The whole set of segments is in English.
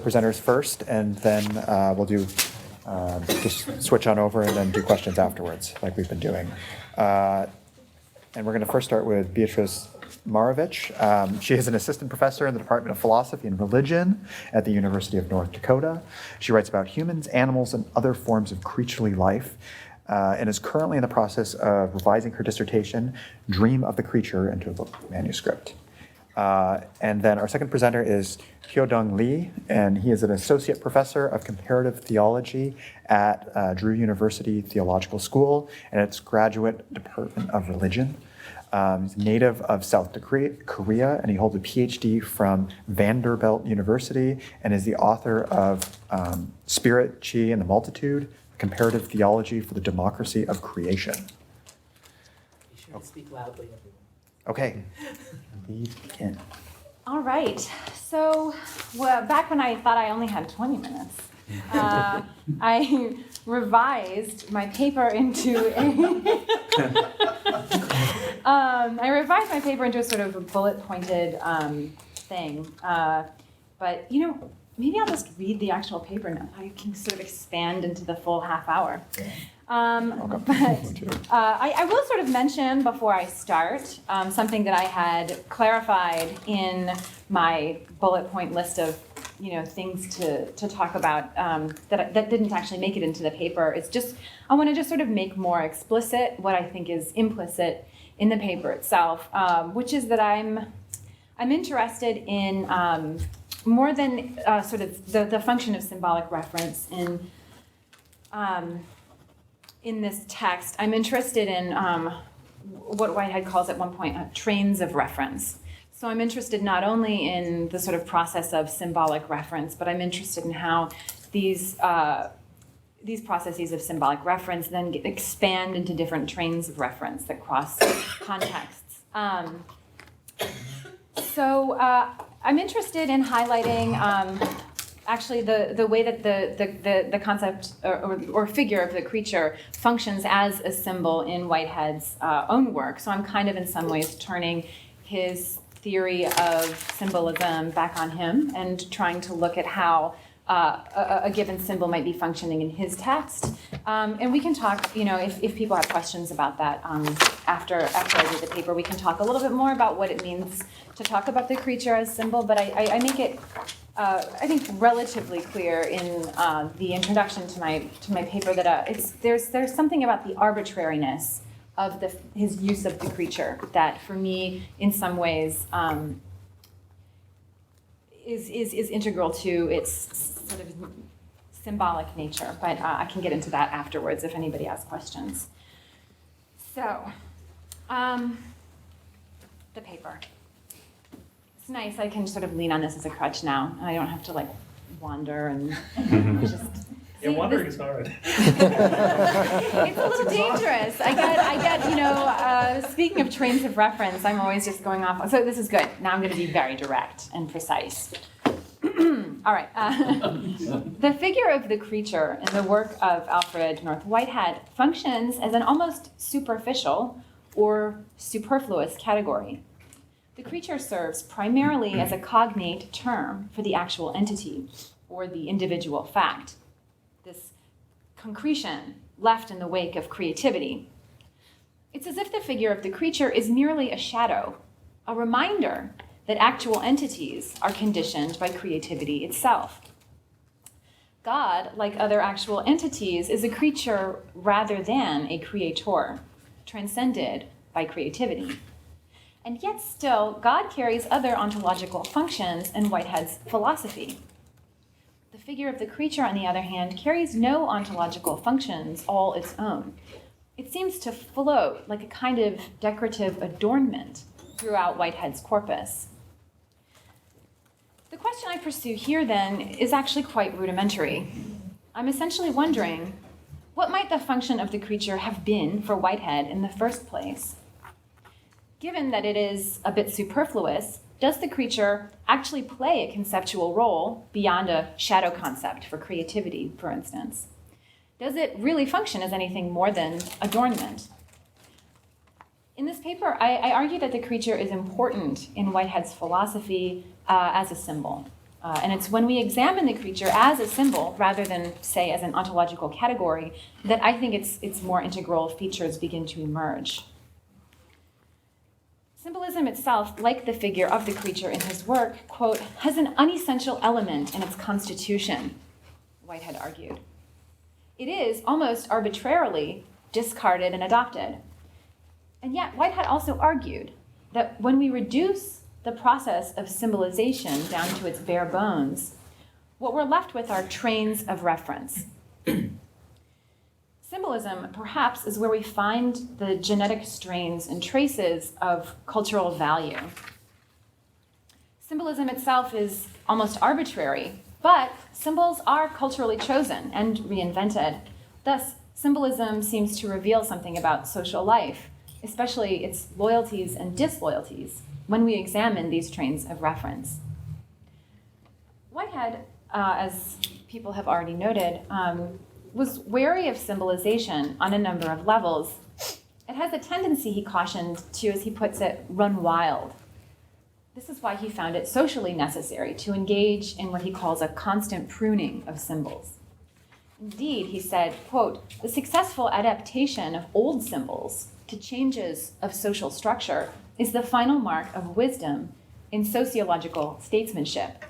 presenters first, and then we'll do just switch on over and then do questions afterwards, like we've been doing. And we're going to first start with Beatrice Marovich. She is an assistant professor in the Department of Philosophy and Religion at the University of North Dakota. She writes about humans, animals, and other forms of creaturely life, and is currently in the process of revising her dissertation, Dream of the Creature, into a book manuscript. And then our second presenter is Hyo-Dong Lee, and he is an associate professor of comparative theology at Drew University Theological School and its graduate department of religion. He's native of South Korea, and he holds a PhD from Vanderbilt University and is the author of Spirit, Chi, and the Multitude, Comparative Theology for the Democracy of Creation. You should speak loudly, everyone. Okay, please begin. All right, so back when I thought I only had 20 minutes, I revised my paper into a sort of a bullet-pointed thing. But maybe I'll just read the actual paper now. I can sort of expand into the full half hour. But I will sort of mention before I start something that I had clarified in my bullet point list of things to talk about that didn't actually make it into the paper. It's just I want to just sort of make more explicit what I think is implicit in the paper itself, which is that I'm interested in more than sort of the function of symbolic reference in this text. I'm interested in what Whitehead calls at one point trains of reference. So I'm interested not only in the sort of process of symbolic reference, but I'm interested in how these processes of symbolic reference then expand into different trains of reference that cross contexts. So I'm interested in highlighting actually the way that the concept or figure of the creature functions as a symbol in Whitehead's own work. So I'm kind of in some ways turning his theory of symbolism back on him and trying to look at how a given symbol might be functioning in his text. And we can talk, if people have questions about that after I read the paper, we can talk a little bit more about what it means to talk about the creature as symbol, but I make it, I think, relatively clear in the introduction to my paper that there's something about the arbitrariness of his use of the creature that, for me, in some ways, is integral to its sort of symbolic nature. But I can get into that afterwards if anybody has questions. So, the paper. It's nice. I can sort of lean on this as a crutch now. I don't have to wander and just. Yeah, wandering is hard. It's a little dangerous. I get, speaking of trains of reference, I'm always just going off. So this is good. Now I'm going to be very direct and precise. All right. The figure of the creature in the work of Alfred North Whitehead functions as an almost superficial or superfluous category. The creature serves primarily as a cognate term for the actual entity or the individual fact. This concretion left in the wake of creativity. It's as if the figure of the creature is merely a shadow, a reminder that actual entities are conditioned by creativity itself. God, like other actual entities, is a creature rather than a creator, transcended by creativity. And yet still, God carries other ontological functions in Whitehead's philosophy. The figure of the creature, on the other hand, carries no ontological functions all its own. It seems to float like a kind of decorative adornment throughout Whitehead's corpus. The question I pursue here, then, is actually quite rudimentary. I'm essentially wondering, what might the function of the creature have been for Whitehead in the first place? Given that it is a bit superfluous, does the creature actually play a conceptual role beyond a shadow concept for creativity, for instance? Does it really function as anything more than adornment? In this paper, I argue that the creature is important in Whitehead's philosophy as a symbol. And it's when we examine the creature as a symbol, rather than, say, as an ontological category, that I think its more integral features begin to emerge. Symbolism itself, like the figure of the creature in his work, quote, has an unessential element in its constitution, Whitehead argued. It is, almost arbitrarily, discarded and adopted. And yet, Whitehead also argued that when we reduce the process of symbolization down to its bare bones, what we're left with are trains of reference. Symbolism, perhaps, is where we find the genetic strains and traces of cultural value. Symbolism itself is almost arbitrary, but symbols are culturally chosen and reinvented. Thus, symbolism seems to reveal something about social life, especially its loyalties and disloyalties, when we examine these trains of reference. Whitehead, as people have already noted, was wary of symbolization on a number of levels. It has a tendency, he cautioned, to, as he puts it, run wild. This is why he found it socially necessary to engage in what he calls a constant pruning of symbols. Indeed, he said, quote, the successful adaptation of old symbols to changes of social structure is the final mark of wisdom in sociological statesmanship.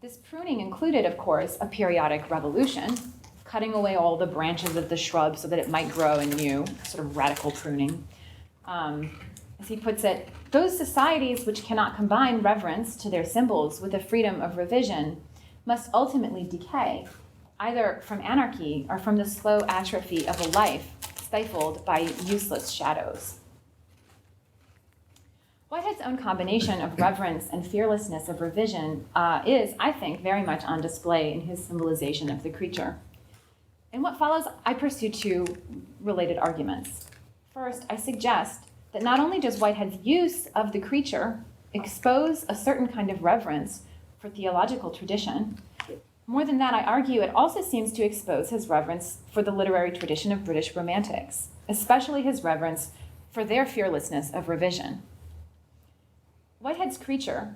This pruning included, of course, a periodic revolution, cutting away all the branches of the shrub so that it might grow anew, sort of radical pruning. As he puts it, those societies which cannot combine reverence to their symbols with the freedom of revision must ultimately decay, either from anarchy or from the slow atrophy of a life stifled by useless shadows. Whitehead's own combination of reverence and fearlessness of revision is, I think, very much on display in his symbolization of the creature. In what follows, I pursue two related arguments. First, I suggest that not only does Whitehead's use of the creature expose a certain kind of reverence for theological tradition, more than that, I argue it also seems to expose his reverence for the literary tradition of British Romantics, especially his reverence for their fearlessness of revision. Whitehead's creature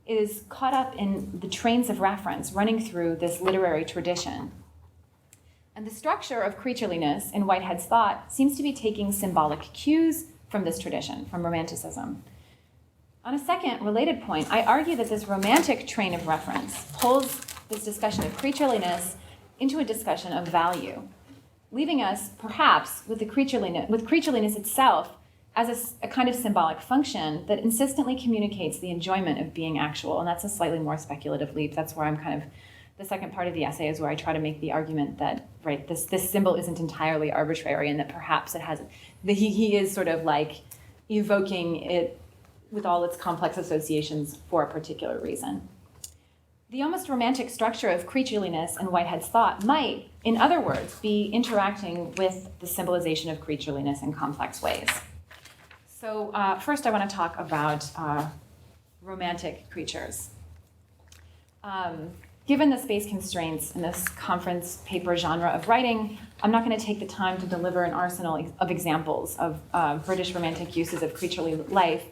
is caught up in the trains of reference running through this literary tradition. And the structure of creatureliness in Whitehead's thought seems to be taking symbolic cues from this tradition, from Romanticism. On a second related point, I argue that this romantic train of reference pulls this discussion of creatureliness into a discussion of value, leaving us perhaps with creatureliness itself as a kind of symbolic function that insistently communicates the enjoyment of being actual. And that's a slightly more speculative leap. That's where I'm kind of, the second part of the essay is where I try to make the argument that, right, this symbol isn't entirely arbitrary and that perhaps it has, that he is sort of like evoking it with all its complex associations for a particular reason. The almost romantic structure of creatureliness in Whitehead's thought might, in other words, be interacting with the symbolization of creatureliness in complex ways. So first I want to talk about romantic creatures. Given the space constraints in this conference paper genre of writing, I'm not going to take the time to deliver an arsenal of examples of British romantic uses of creaturely life.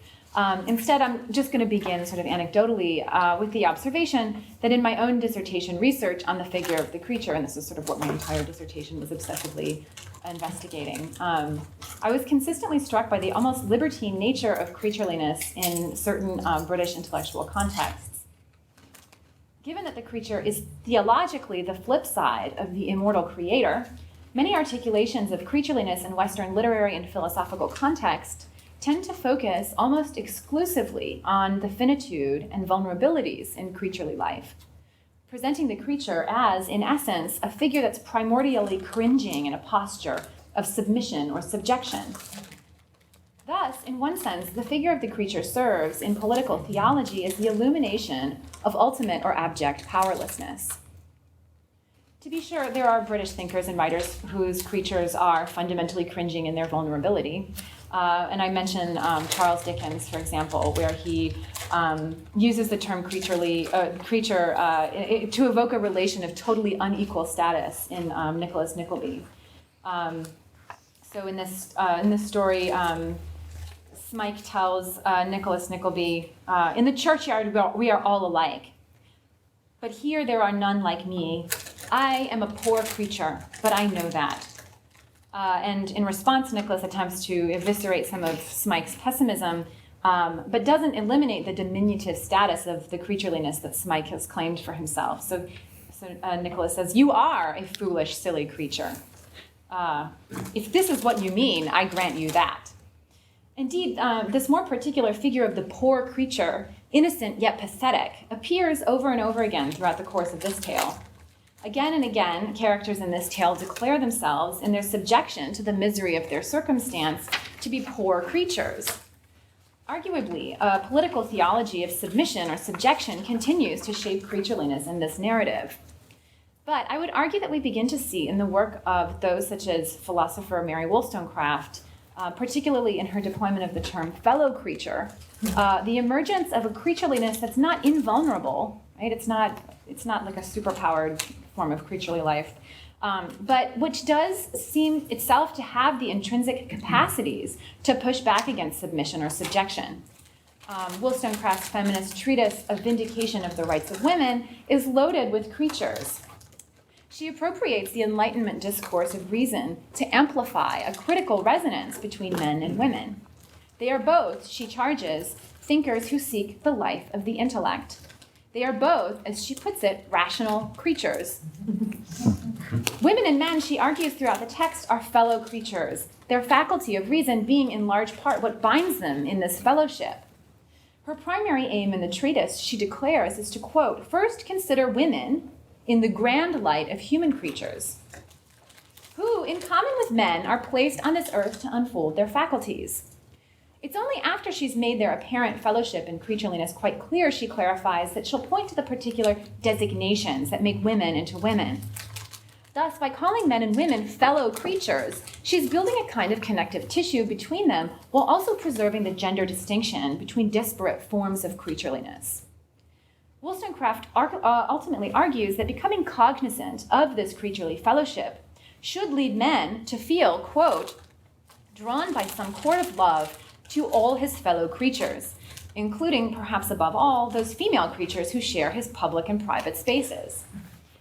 Instead, I'm just going to begin sort of anecdotally with the observation that in my own dissertation research on the figure of the creature, and this is sort of what my entire dissertation was obsessively investigating, I was consistently struck by the almost libertine nature of creatureliness in certain British intellectual contexts. Given that the creature is theologically the flip side of the immortal creator, many articulations of creatureliness in Western literary and philosophical context tend to focus almost exclusively on the finitude and vulnerabilities in creaturely life, presenting the creature as, in essence, a figure that's primordially cringing in a posture of submission or subjection. Thus, in one sense, the figure of the creature serves, in political theology, as the illumination of ultimate or abject powerlessness. To be sure, there are British thinkers and writers whose creatures are fundamentally cringing in their vulnerability. And I mention Charles Dickens, for example, where he uses the term creature to evoke a relation of totally unequal status in Nicholas Nickleby. So in this story, Smike tells Nicholas Nickleby, in the churchyard we are all alike. But here there are none like me. I am a poor creature, but I know that. And in response, Nicholas attempts to eviscerate some of Smike's pessimism, but doesn't eliminate the diminutive status of the creatureliness that Smike has claimed for himself. So Nicholas says, "You are a foolish, silly creature. If this is what you mean, I grant you that." Indeed, this more particular figure of the poor creature, innocent yet pathetic, appears over and over again throughout the course of this tale. Again and again, characters in this tale declare themselves in their subjection to the misery of their circumstance to be poor creatures. Arguably, a political theology of submission or subjection continues to shape creatureliness in this narrative. But I would argue that we begin to see in the work of those such as philosopher Mary Wollstonecraft, particularly in her deployment of the term fellow creature, the emergence of a creatureliness that's not invulnerable, right? It's not like a superpowered form of creaturely life, but which does seem itself to have the intrinsic capacities to push back against submission or subjection. Wollstonecraft's feminist treatise, A Vindication of the Rights of Women, is loaded with creatures. She appropriates the Enlightenment discourse of reason to amplify a critical resonance between men and women. They are both, she charges, thinkers who seek the life of the intellect. They are both, as she puts it, rational creatures. Women and men, she argues throughout the text, are fellow creatures, their faculty of reason being in large part what binds them in this fellowship. Her primary aim in the treatise, she declares, is to, quote, "First consider women in the grand light of human creatures, who, in common with men, are placed on this earth to unfold their faculties." It's only after she's made their apparent fellowship and creatureliness quite clear, she clarifies, that she'll point to the particular designations that make women into women. Thus, by calling men and women fellow creatures, she's building a kind of connective tissue between them while also preserving the gender distinction between disparate forms of creatureliness. Wollstonecraft ultimately argues that becoming cognizant of this creaturely fellowship should lead men to feel, quote, "drawn by some cord of love to all his fellow creatures, including, perhaps above all, those female creatures who share his public and private spaces."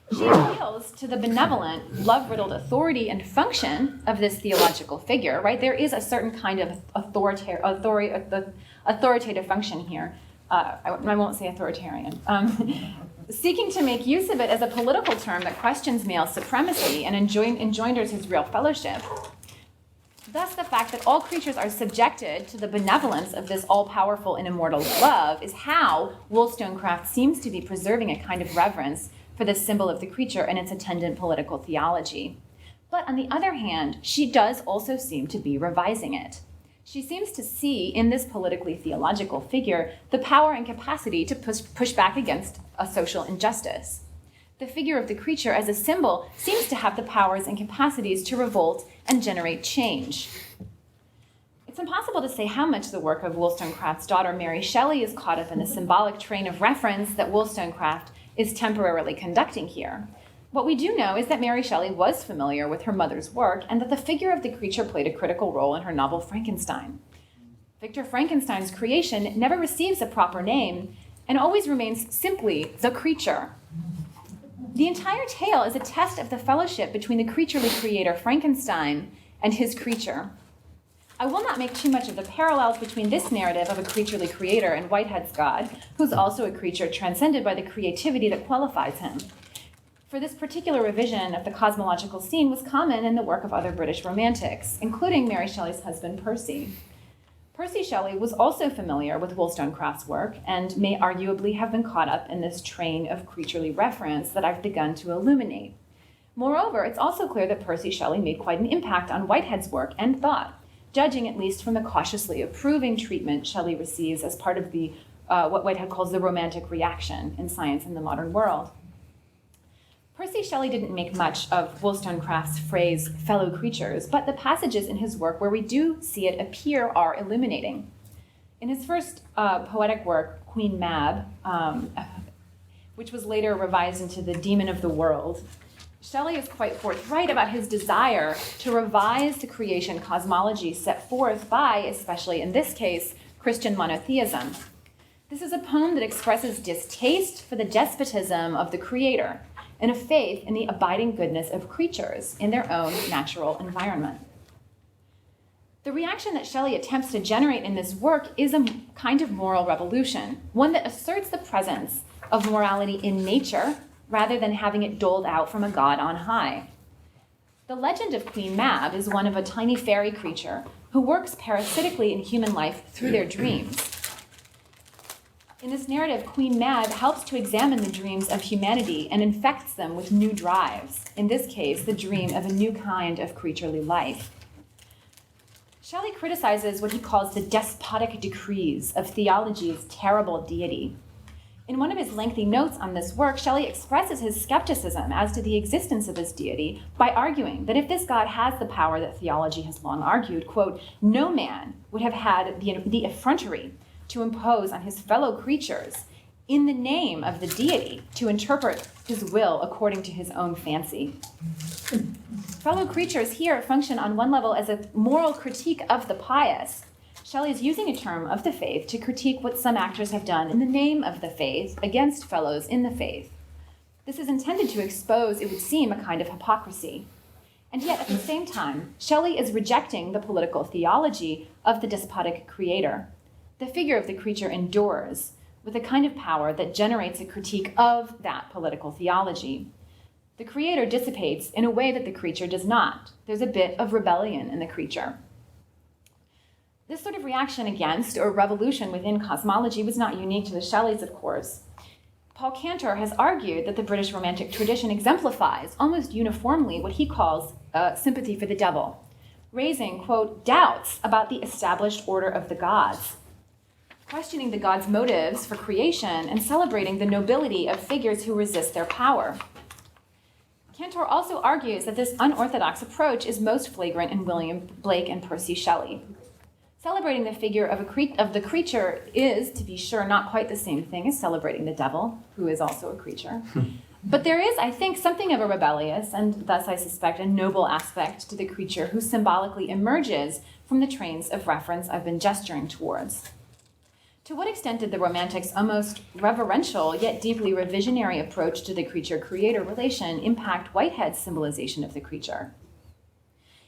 She appeals to the benevolent, love-riddled authority and function of this theological figure, right? There is a certain kind of authoritative function here. I won't say authoritarian. Seeking to make use of it as a political term that questions male supremacy and engenders his real fellowship. Thus, the fact that all creatures are subjected to the benevolence of this all-powerful and immortal love is how Wollstonecraft seems to be preserving a kind of reverence for the symbol of the creature and its attendant political theology. But on the other hand, she does also seem to be revising it. She seems to see in this politically theological figure the power and capacity to push back against a social injustice. The figure of the creature as a symbol seems to have the powers and capacities to revolt and generate change. It's impossible to say how much the work of Wollstonecraft's daughter Mary Shelley is caught up in the symbolic train of reference that Wollstonecraft is temporarily conducting here. What we do know is that Mary Shelley was familiar with her mother's work and that the figure of the creature played a critical role in her novel Frankenstein. Victor Frankenstein's creation never receives a proper name and always remains simply the creature. The entire tale is a test of the fellowship between the creaturely creator Frankenstein and his creature. I will not make too much of the parallels between this narrative of a creaturely creator and Whitehead's God, who's also a creature transcended by the creativity that qualifies him. For this particular revision of the cosmological scene was common in the work of other British romantics, including Mary Shelley's husband Percy. Percy Shelley was also familiar with Wollstonecraft's work and may arguably have been caught up in this train of creaturely reference that I've begun to illuminate. Moreover, it's also clear that Percy Shelley made quite an impact on Whitehead's work and thought, judging at least from the cautiously approving treatment Shelley receives as part of the what Whitehead calls the romantic reaction in science in the modern world. Percy Shelley didn't make much of Wollstonecraft's phrase, fellow creatures, but the passages in his work where we do see it appear are illuminating. In his first poetic work, Queen Mab, which was later revised into The Demon of the World, Shelley is quite forthright about his desire to revise the creation cosmology set forth by, especially in this case, Christian monotheism. This is a poem that expresses distaste for the despotism of the creator and a faith in the abiding goodness of creatures in their own natural environment. The reaction that Shelley attempts to generate in this work is a kind of moral revolution, one that asserts the presence of morality in nature rather than having it doled out from a god on high. The legend of Queen Mab is one of a tiny fairy creature who works parasitically in human life through their dreams. In this narrative, Queen Mab helps to examine the dreams of humanity and infects them with new drives, in this case, the dream of a new kind of creaturely life. Shelley criticizes what he calls the despotic decrees of theology's terrible deity. In one of his lengthy notes on this work, Shelley expresses his skepticism as to the existence of this deity by arguing that if this God has the power that theology has long argued, quote, no man would have had the effrontery to impose on his fellow creatures in the name of the deity to interpret his will according to his own fancy. Fellow creatures here function on one level as a moral critique of the pious. Shelley is using a term of the faith to critique what some actors have done in the name of the faith against fellows in the faith. This is intended to expose, it would seem, a kind of hypocrisy. And yet, at the same time, Shelley is rejecting the political theology of the despotic creator. The figure of the creature endures with a kind of power that generates a critique of that political theology. The creator dissipates in a way that the creature does not. There's a bit of rebellion in the creature. This sort of reaction against or revolution within cosmology was not unique to the Shelleys, of course. Paul Cantor has argued that the British Romantic tradition exemplifies almost uniformly what he calls sympathy for the devil, raising, quote, doubts about the established order of the gods, questioning the gods' motives for creation and celebrating the nobility of figures who resist their power. Cantor also argues that this unorthodox approach is most flagrant in William Blake and Percy Shelley. Celebrating the figure of the creature is, to be sure, not quite the same thing as celebrating the devil, who is also a creature. But there is, I think, something of a rebellious, and thus I suspect a noble aspect to the creature who symbolically emerges from the trains of reference I've been gesturing towards. To what extent did the Romantics' almost reverential yet deeply revisionary approach to the creature-creator relation impact Whitehead's symbolization of the creature?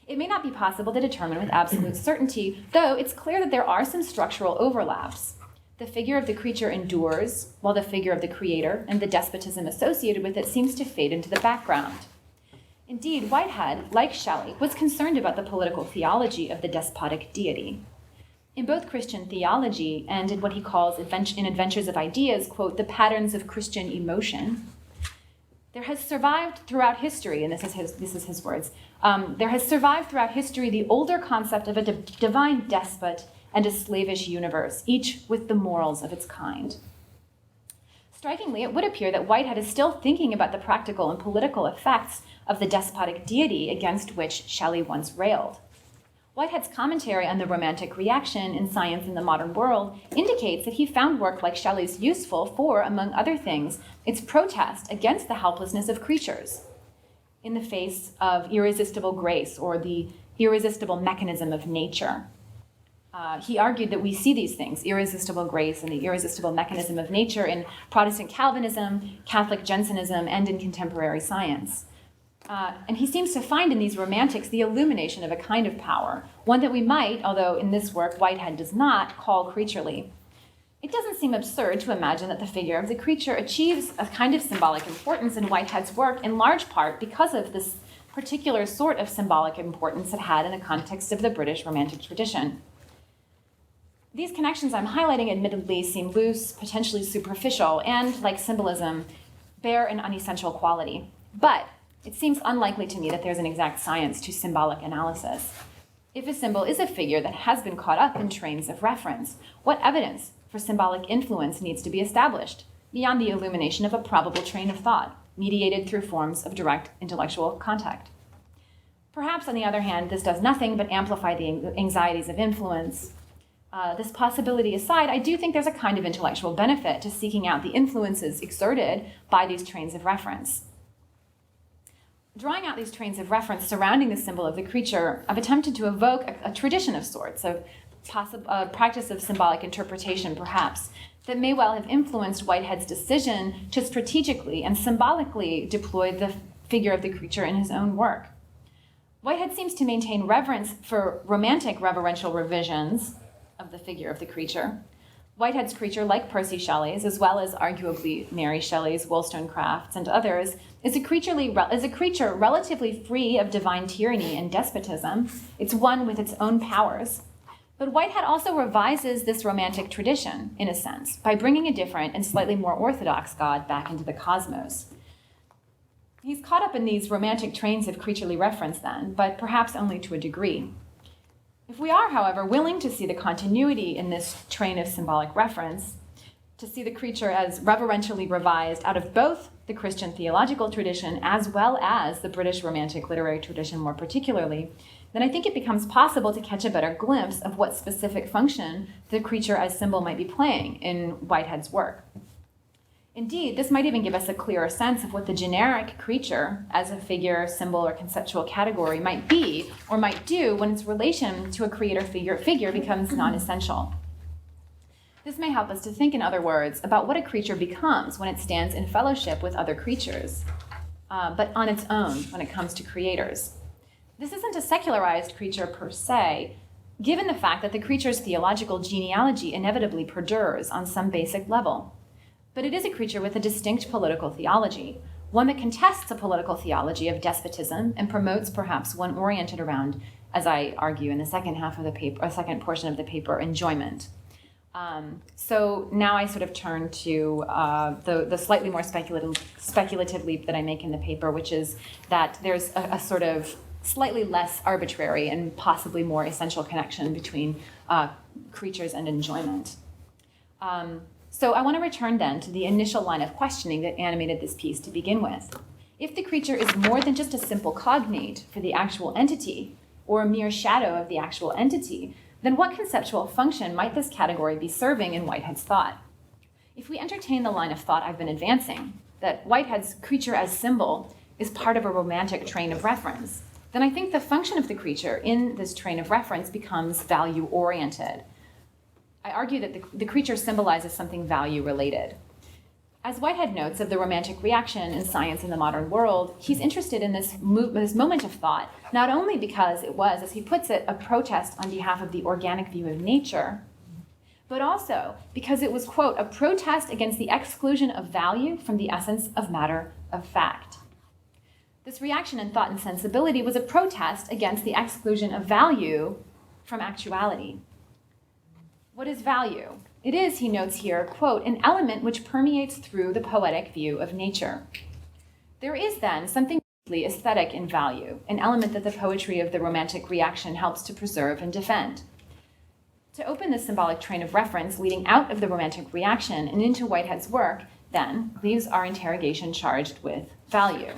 It may not be possible to determine with absolute certainty, though it's clear that there are some structural overlaps. The figure of the creature endures, while the figure of the creator and the despotism associated with it seems to fade into the background. Indeed, Whitehead, like Shelley, was concerned about the political theology of the despotic deity. In both Christian theology and in what he calls in Adventures of Ideas, quote, the patterns of Christian emotion, there has survived throughout history, and this is his words, there has survived throughout history the older concept of a divine despot and a slavish universe, each with the morals of its kind. Strikingly, it would appear that Whitehead is still thinking about the practical and political effects of the despotic deity against which Shelley once railed. Whitehead's commentary on the Romantic reaction in Science in the Modern World indicates that he found work like Shelley's useful for, among other things, its protest against the helplessness of creatures in the face of irresistible grace or the irresistible mechanism of nature. He argued that we see these things, irresistible grace and the irresistible mechanism of nature, in Protestant Calvinism, Catholic Jansenism, and in contemporary science. And he seems to find in these Romantics the illumination of a kind of power, one that we might, although in this work Whitehead does not, call creaturely. It doesn't seem absurd to imagine that the figure of the creature achieves a kind of symbolic importance in Whitehead's work, in large part because of this particular sort of symbolic importance it had in the context of the British Romantic tradition. These connections I'm highlighting admittedly seem loose, potentially superficial, and, like symbolism, bear an unessential quality. But it seems unlikely to me that there's an exact science to symbolic analysis. If a symbol is a figure that has been caught up in trains of reference, what evidence for symbolic influence needs to be established beyond the illumination of a probable train of thought, mediated through forms of direct intellectual contact? Perhaps, on the other hand, this does nothing but amplify the anxieties of influence. This possibility aside, I do think there's a kind of intellectual benefit to seeking out the influences exerted by these trains of reference. Drawing out these trains of reference surrounding the symbol of the creature, I've attempted to evoke a tradition of sorts, of practice of symbolic interpretation, perhaps, that may well have influenced Whitehead's decision to strategically and symbolically deploy the figure of the creature in his own work. Whitehead seems to maintain reverence for romantic reverential revisions of the figure of the creature. Whitehead's creature, like Percy Shelley's, as well as arguably Mary Shelley's, Wollstonecraft's, and others, is a creature relatively free of divine tyranny and despotism. It's one with its own powers. But Whitehead also revises this romantic tradition, in a sense, by bringing a different and slightly more orthodox God back into the cosmos. He's caught up in these romantic trains of creaturely reference then, but perhaps only to a degree. If we are, however, willing to see the continuity in this train of symbolic reference, to see the creature as reverentially revised out of both the Christian theological tradition as well as the British Romantic literary tradition more particularly, then I think it becomes possible to catch a better glimpse of what specific function the creature as symbol might be playing in Whitehead's work. Indeed, this might even give us a clearer sense of what the generic creature as a figure, symbol, or conceptual category might be or might do when its relation to a creator figure becomes non-essential. This may help us to think, in other words, about what a creature becomes when it stands in fellowship with other creatures, but on its own when it comes to creators. This isn't a secularized creature per se, given the fact that the creature's theological genealogy inevitably perdures on some basic level. But it is a creature with a distinct political theology, one that contests a political theology of despotism and promotes perhaps one oriented around, as I argue in the second half of the paper, or second portion of the paper, enjoyment. So now I sort of turn to the slightly more speculative leap that I make in the paper, which is that there's a sort of slightly less arbitrary and possibly more essential connection between creatures and enjoyment. So I want to return then to the initial line of questioning that animated this piece to begin with. If the creature is more than just a simple cognate for the actual entity, or a mere shadow of the actual entity, then what conceptual function might this category be serving in Whitehead's thought? If we entertain the line of thought I've been advancing, that Whitehead's creature as symbol is part of a romantic train of reference, then I think the function of the creature in this train of reference becomes value-oriented. I argue that the creature symbolizes something value-related. As Whitehead notes of the romantic reaction in science in the modern world, he's interested in this moment of thought, not only because it was, as he puts it, a protest on behalf of the organic view of nature, but also because it was, quote, a protest against the exclusion of value from the essence of matter of fact. This reaction in thought and sensibility was a protest against the exclusion of value from actuality. What is value? It is, he notes here, quote, an element which permeates through the poetic view of nature. There is then something deeply aesthetic in value, an element that the poetry of the romantic reaction helps to preserve and defend. To open this symbolic train of reference leading out of the romantic reaction and into Whitehead's work, then, leaves our interrogation charged with value.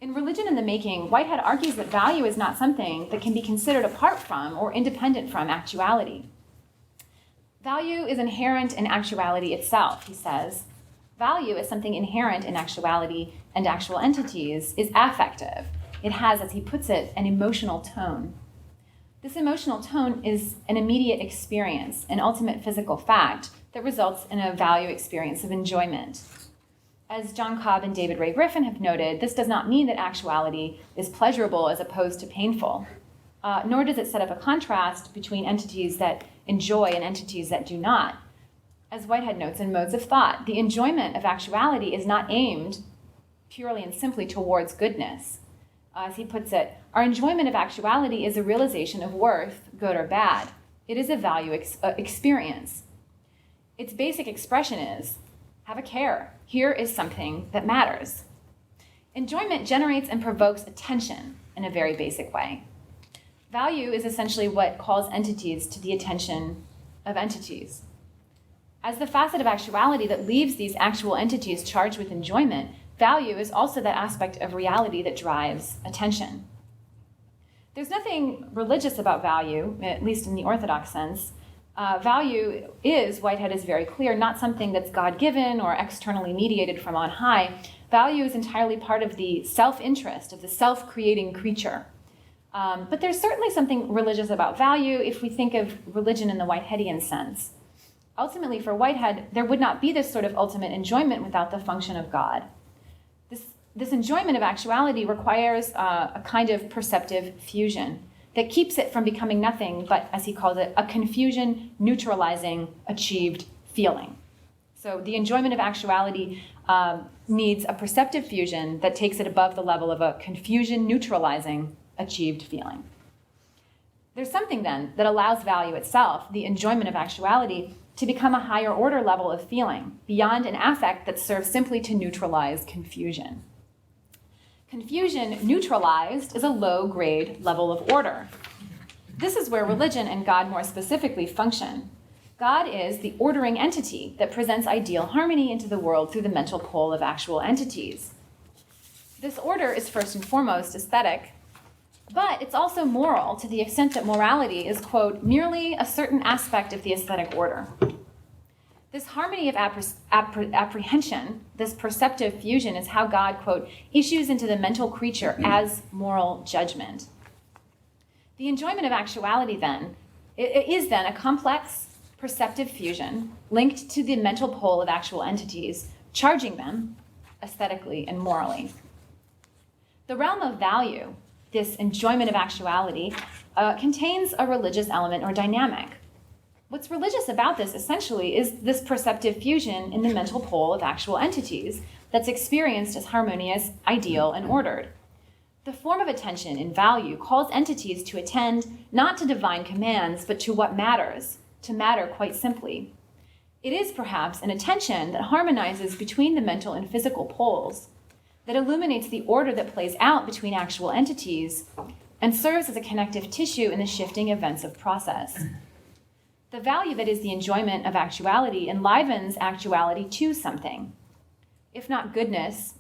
In Religion in the Making, Whitehead argues that value is not something that can be considered apart from or independent from actuality. Value is inherent in actuality itself, he says. Value is something inherent in actuality and actual entities, is affective. It has, as he puts it, an emotional tone. This emotional tone is an immediate experience, an ultimate physical fact that results in a value experience of enjoyment. As John Cobb and David Ray Griffin have noted, this does not mean that actuality is pleasurable as opposed to painful, nor does it set up a contrast between entities that enjoy and entities that do not. As Whitehead notes in Modes of Thought, the enjoyment of actuality is not aimed purely and simply towards goodness. As he puts it, our enjoyment of actuality is a realization of worth, good or bad. It is a value experience. Its basic expression is, have a care. Here is something that matters. Enjoyment generates and provokes attention in a very basic way. Value is essentially what calls entities to the attention of entities. As the facet of actuality that leaves these actual entities charged with enjoyment, value is also that aspect of reality that drives attention. There's nothing religious about value, at least in the Orthodox sense. Value is, Whitehead is very clear, not something that's God-given or externally mediated from on high, value is entirely part of the self-interest of the self-creating creature. But there's certainly something religious about value if we think of religion in the Whiteheadian sense. Ultimately, for Whitehead, there would not be this sort of ultimate enjoyment without the function of God. This enjoyment of actuality requires a kind of perceptive fusion that keeps it from becoming nothing but, as he calls it, a confusion neutralizing achieved feeling. So the enjoyment of actuality needs a perceptive fusion that takes it above the level of a confusion neutralizing achieved feeling. There's something then that allows value itself, the enjoyment of actuality, to become a higher order level of feeling, beyond an affect that serves simply to neutralize confusion. Confusion neutralized is a low-grade level of order. This is where religion and God more specifically function. God is the ordering entity that presents ideal harmony into the world through the mental pole of actual entities. This order is first and foremost aesthetic, but it's also moral to the extent that morality is, quote, merely a certain aspect of the aesthetic order. This harmony of apprehension, this perceptive fusion, is how God, quote, issues into the mental creature as moral judgment. The enjoyment of actuality, then, is then a complex perceptive fusion linked to the mental pole of actual entities, charging them aesthetically and morally. The realm of value, this enjoyment of actuality, contains a religious element or dynamic. What's religious about this, essentially, is this perceptive fusion in the mental pole of actual entities that's experienced as harmonious, ideal, and ordered. The form of attention in value calls entities to attend not to divine commands, but to what matters, to matter quite simply. It is perhaps an attention that harmonizes between the mental and physical poles, that illuminates the order that plays out between actual entities, and serves as a connective tissue in the shifting events of process. The value that is the enjoyment of actuality enlivens actuality to something. If not goodness,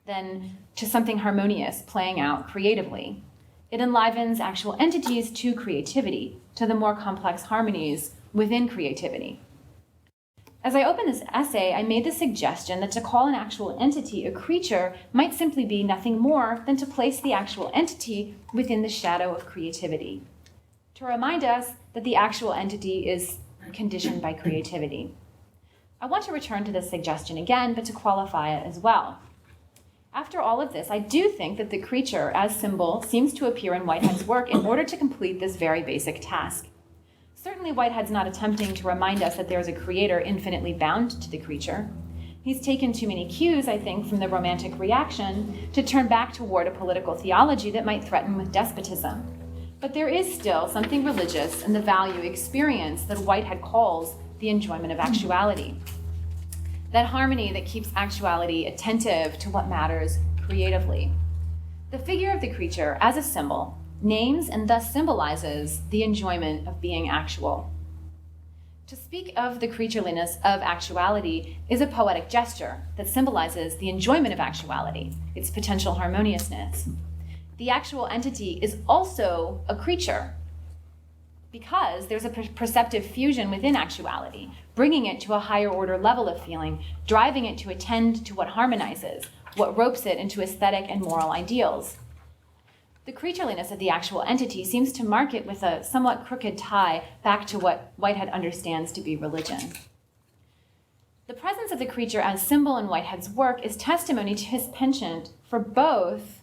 then to something harmonious playing out creatively. It enlivens actual entities to creativity, to the more complex harmonies within creativity. As I opened this essay, I made the suggestion that to call an actual entity a creature might simply be nothing more than to place the actual entity within the shadow of creativity, to remind us that the actual entity is conditioned by creativity. I want to return to this suggestion again, but to qualify it as well. After all of this, I do think that the creature as symbol seems to appear in Whitehead's work in order to complete this very basic task. Certainly, Whitehead's not attempting to remind us that there is a creator infinitely bound to the creature. He's taken too many cues, I think, from the Romantic reaction to turn back toward a political theology that might threaten with despotism. But there is still something religious in the value experience that Whitehead calls the enjoyment of actuality. That harmony that keeps actuality attentive to what matters creatively. The figure of the creature as a symbol names and thus symbolizes the enjoyment of being actual. To speak of the creatureliness of actuality is a poetic gesture that symbolizes the enjoyment of actuality, its potential harmoniousness. The actual entity is also a creature because there's a perceptive fusion within actuality, bringing it to a higher order level of feeling, driving it to attend to what harmonizes, what ropes it into aesthetic and moral ideals. The creatureliness of the actual entity seems to mark it with a somewhat crooked tie back to what Whitehead understands to be religion. The presence of the creature as symbol in Whitehead's work is testimony to his penchant for both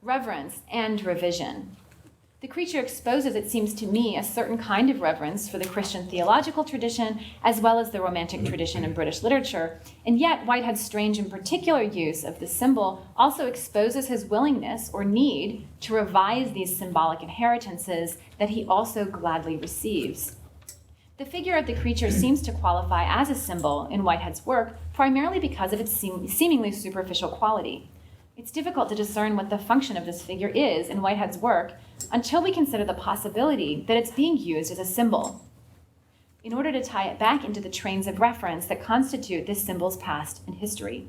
reverence and revision. The creature exposes, it seems to me, a certain kind of reverence for the Christian theological tradition as well as the Romantic tradition in British literature, and yet Whitehead's strange and particular use of the symbol also exposes his willingness or need to revise these symbolic inheritances that he also gladly receives. The figure of the creature seems to qualify as a symbol in Whitehead's work primarily because of its seemingly superficial quality. It's difficult to discern what the function of this figure is in Whitehead's work until we consider the possibility that it's being used as a symbol, in order to tie it back into the trains of reference that constitute this symbol's past and history.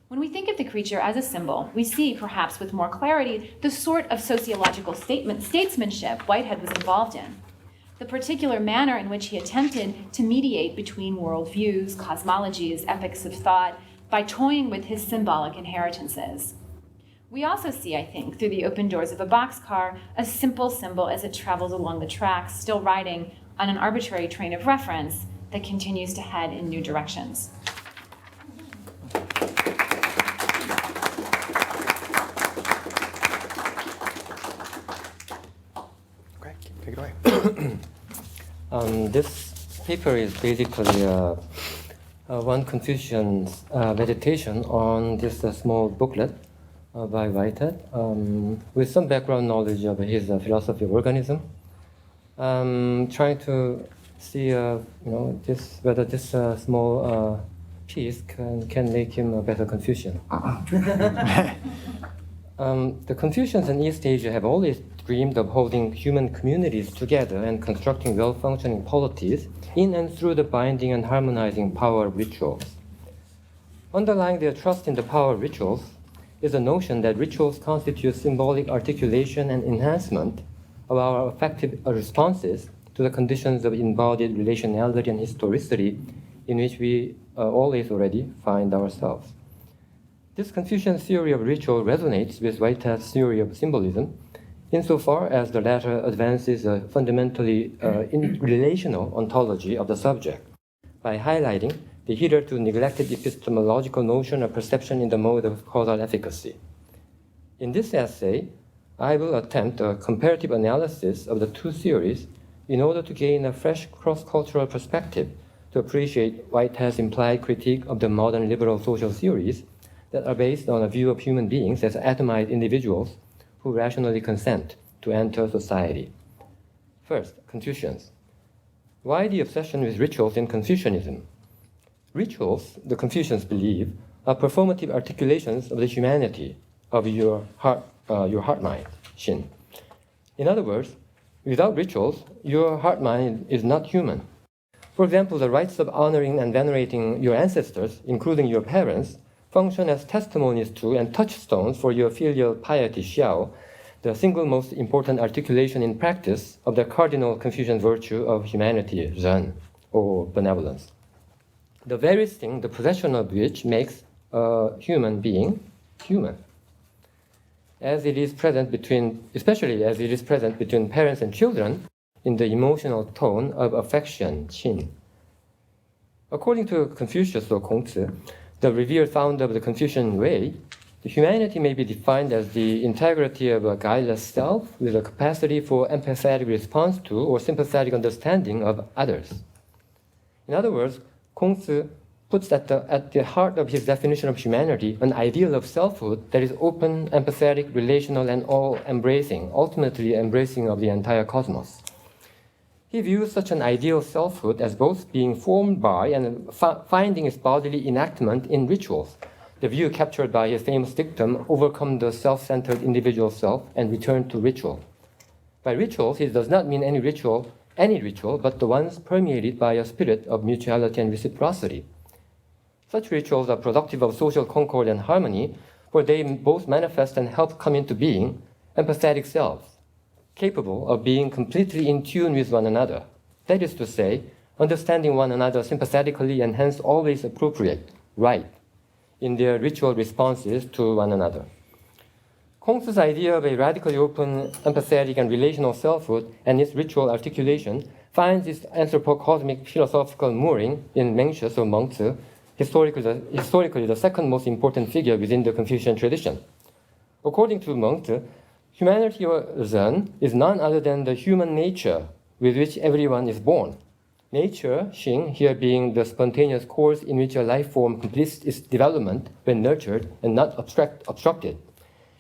When we think of the creature as a symbol, we see, perhaps with more clarity, the sort of sociological statesmanship Whitehead was involved in, the particular manner in which he attempted to mediate between worldviews, cosmologies, epochs of thought, by toying with his symbolic inheritances. We also see, I think, through the open doors of a boxcar, a simple symbol as it travels along the tracks, still riding on an arbitrary train of reference that continues to head in new directions. Great, take it away. This paper is basically one Confucian's meditation on this small booklet by Whitehead, with some background knowledge of his philosophy of organism. Trying to see, whether this small piece can make him a better Confucian. The Confucians in East Asia have always dreamed of holding human communities together and constructing well-functioning polities in and through the binding and harmonizing power of rituals. Underlying their trust in the power of rituals is the notion that rituals constitute symbolic articulation and enhancement of our effective responses to the conditions of embodied relationality and historicity in which we always already find ourselves. This Confucian theory of ritual resonates with Whitehead's theory of symbolism, insofar as the latter advances a fundamentally relational ontology of the subject by highlighting the hitherto neglected epistemological notion of perception in the mode of causal efficacy. In this essay, I will attempt a comparative analysis of the two theories in order to gain a fresh cross-cultural perspective to appreciate Whitehead's implied critique of the modern liberal social theories that are based on a view of human beings as atomized individuals who rationally consent to enter society. First, Confucians. Why the obsession with rituals in Confucianism? Rituals, the Confucians believe, are performative articulations of the humanity of your heart-mind, Shin. In other words, without rituals, your heart-mind is not human. For example, the rites of honoring and venerating your ancestors, including your parents, function as testimonies to and touchstones for your filial piety, xiao, the single most important articulation in practice of the cardinal Confucian virtue of humanity, zhen, or benevolence. The very thing, the possession of which makes a human being human. As it is present especially as it is present between parents and children in the emotional tone of affection, qin. According to Confucius or Kongzi, the revered founder of the Confucian way, the humanity may be defined as the integrity of a guileless self with a capacity for empathetic response to or sympathetic understanding of others. In other words, Kongzi puts at the heart of his definition of humanity an ideal of selfhood that is open, empathetic, relational, and all-embracing, ultimately embracing of the entire cosmos. He views such an ideal selfhood as both being formed by and finding its bodily enactment in rituals, the view captured by his famous dictum, overcome the self-centered individual self and return to ritual. By rituals, he does not mean any ritual, but the ones permeated by a spirit of mutuality and reciprocity. Such rituals are productive of social concord and harmony, for they both manifest and help come into being empathetic selves, capable of being completely in tune with one another. That is to say, understanding one another sympathetically and hence always appropriate, right, in their ritual responses to one another. Kongzi's idea of a radically open, empathetic, and relational selfhood and its ritual articulation finds its anthropocosmic philosophical mooring in Mencius or Mengzi, historically the second most important figure within the Confucian tradition. According to Mengzi, humanity or Zen is none other than the human nature with which everyone is born. Nature, Xing, here being the spontaneous course in which a life form completes its development when nurtured and not obstructed,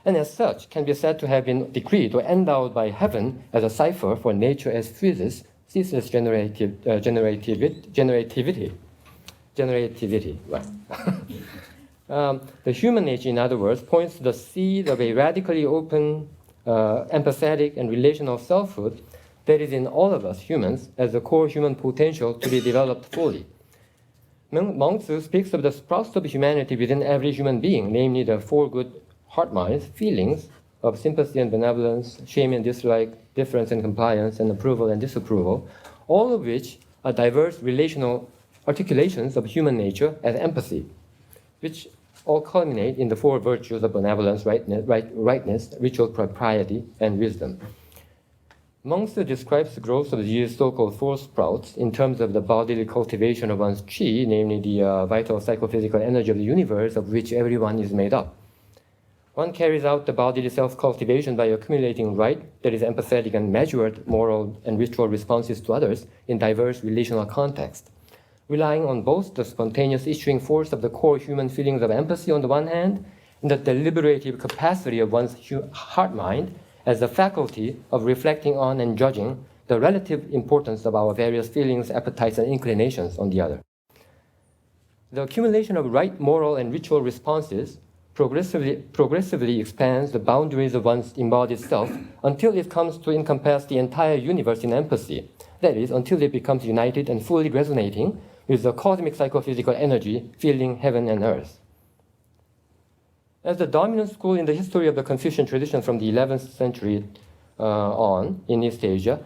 and as such can be said to have been decreed or endowed by heaven as a cipher for nature as physis, ceaseless generativity. Right. The human nature, in other words, points to the seed of a radically open, empathetic, and relational selfhood that is in all of us humans as the core human potential to be developed fully. Mengzi speaks of the sprouts of humanity within every human being, namely the four good heart minds, feelings of sympathy and benevolence, shame and dislike, difference and compliance, and approval and disapproval, all of which are diverse relational articulations of human nature as empathy. which all culminate in the four virtues of benevolence, rightness, ritual propriety, and wisdom. Mengzi describes the growth of these so-called four sprouts in terms of the bodily cultivation of one's qi, namely the vital psychophysical energy of the universe of which everyone is made up. One carries out the bodily self-cultivation by accumulating right, that is empathetic and measured moral and ritual responses to others in diverse relational contexts, relying on both the spontaneous issuing force of the core human feelings of empathy on the one hand, and the deliberative capacity of one's heart-mind as the faculty of reflecting on and judging the relative importance of our various feelings, appetites, and inclinations on the other. The accumulation of right, moral, and ritual responses progressively expands the boundaries of one's embodied self until it comes to encompass the entire universe in empathy. That is, until it becomes united and fully resonating with the cosmic psychophysical energy filling heaven and earth. As the dominant school in the history of the Confucian tradition from the 11th century on in East Asia,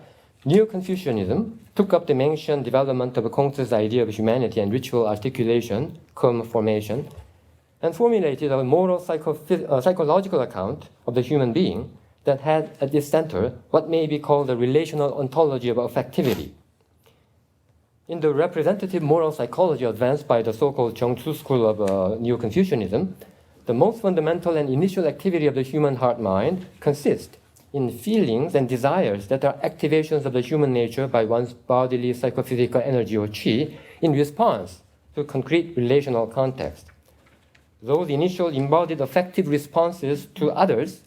Neo-Confucianism took up the mentioned development of Kongzi's idea of humanity and ritual articulation, formation, and formulated a moral psychological account of the human being that had at its center what may be called the relational ontology of affectivity. In the representative moral psychology advanced by the so-called Zhengzu school of Neo-Confucianism, the most fundamental and initial activity of the human heart-mind consists in feelings and desires that are activations of the human nature by one's bodily psychophysical energy or qi in response to concrete relational context. Those initial embodied affective responses to others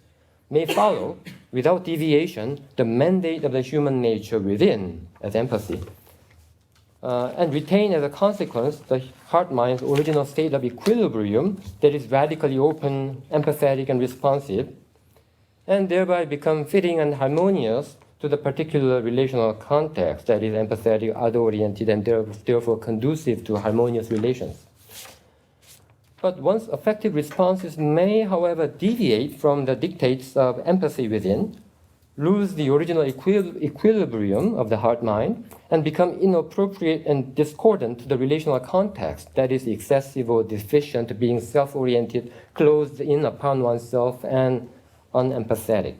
may follow, without deviation, the mandate of the human nature within as empathy, and retain as a consequence the heart-mind's original state of equilibrium that is radically open, empathetic, and responsive, and thereby become fitting and harmonious to the particular relational context that is empathetic, other-oriented, and therefore conducive to harmonious relations. But one's affective responses may, however, deviate from the dictates of empathy within, lose the original equilibrium of the heart-mind, and become inappropriate and discordant to the relational context that is excessive or deficient, being self-oriented, closed in upon oneself, and unempathetic.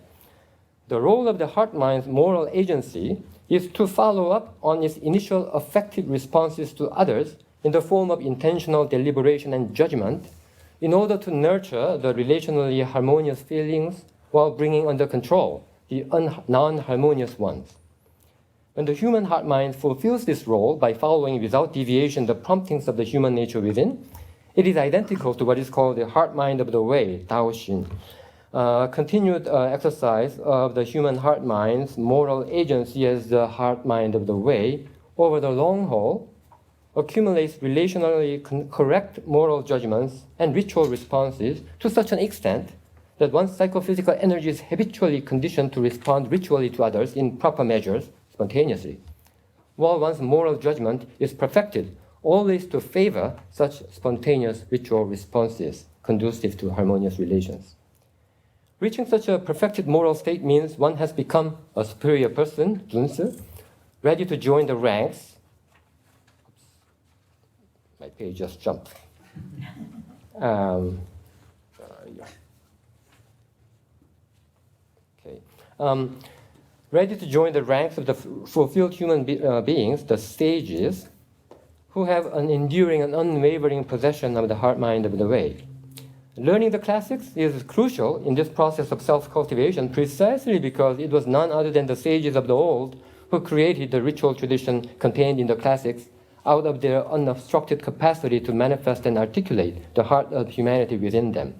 The role of the heart-mind's moral agency is to follow up on its initial affective responses to others in the form of intentional deliberation and judgment in order to nurture the relationally harmonious feelings while bringing under control the non-harmonious ones. When the human heart-mind fulfills this role by following without deviation the promptings of the human nature within, it is identical to what is called the heart-mind of the way, Tao Xin. Continued exercise of the human heart-mind's moral agency as the heart-mind of the way over the long haul accumulates relationally correct moral judgments and ritual responses to such an extent that one's psychophysical energy is habitually conditioned to respond ritually to others in proper measures spontaneously, while one's moral judgment is perfected always to favor such spontaneous ritual responses conducive to harmonious relations. Reaching such a perfected moral state means one has become a superior person, Zunzi, ready to join the ranks. My page just jumped. Ready to join the ranks of the fulfilled human beings, the sages, who have an enduring and unwavering possession of the heart-mind of the way. Learning the classics is crucial in this process of self-cultivation precisely because it was none other than the sages of the old who created the ritual tradition contained in the classics out of their unobstructed capacity to manifest and articulate the heart of humanity within them.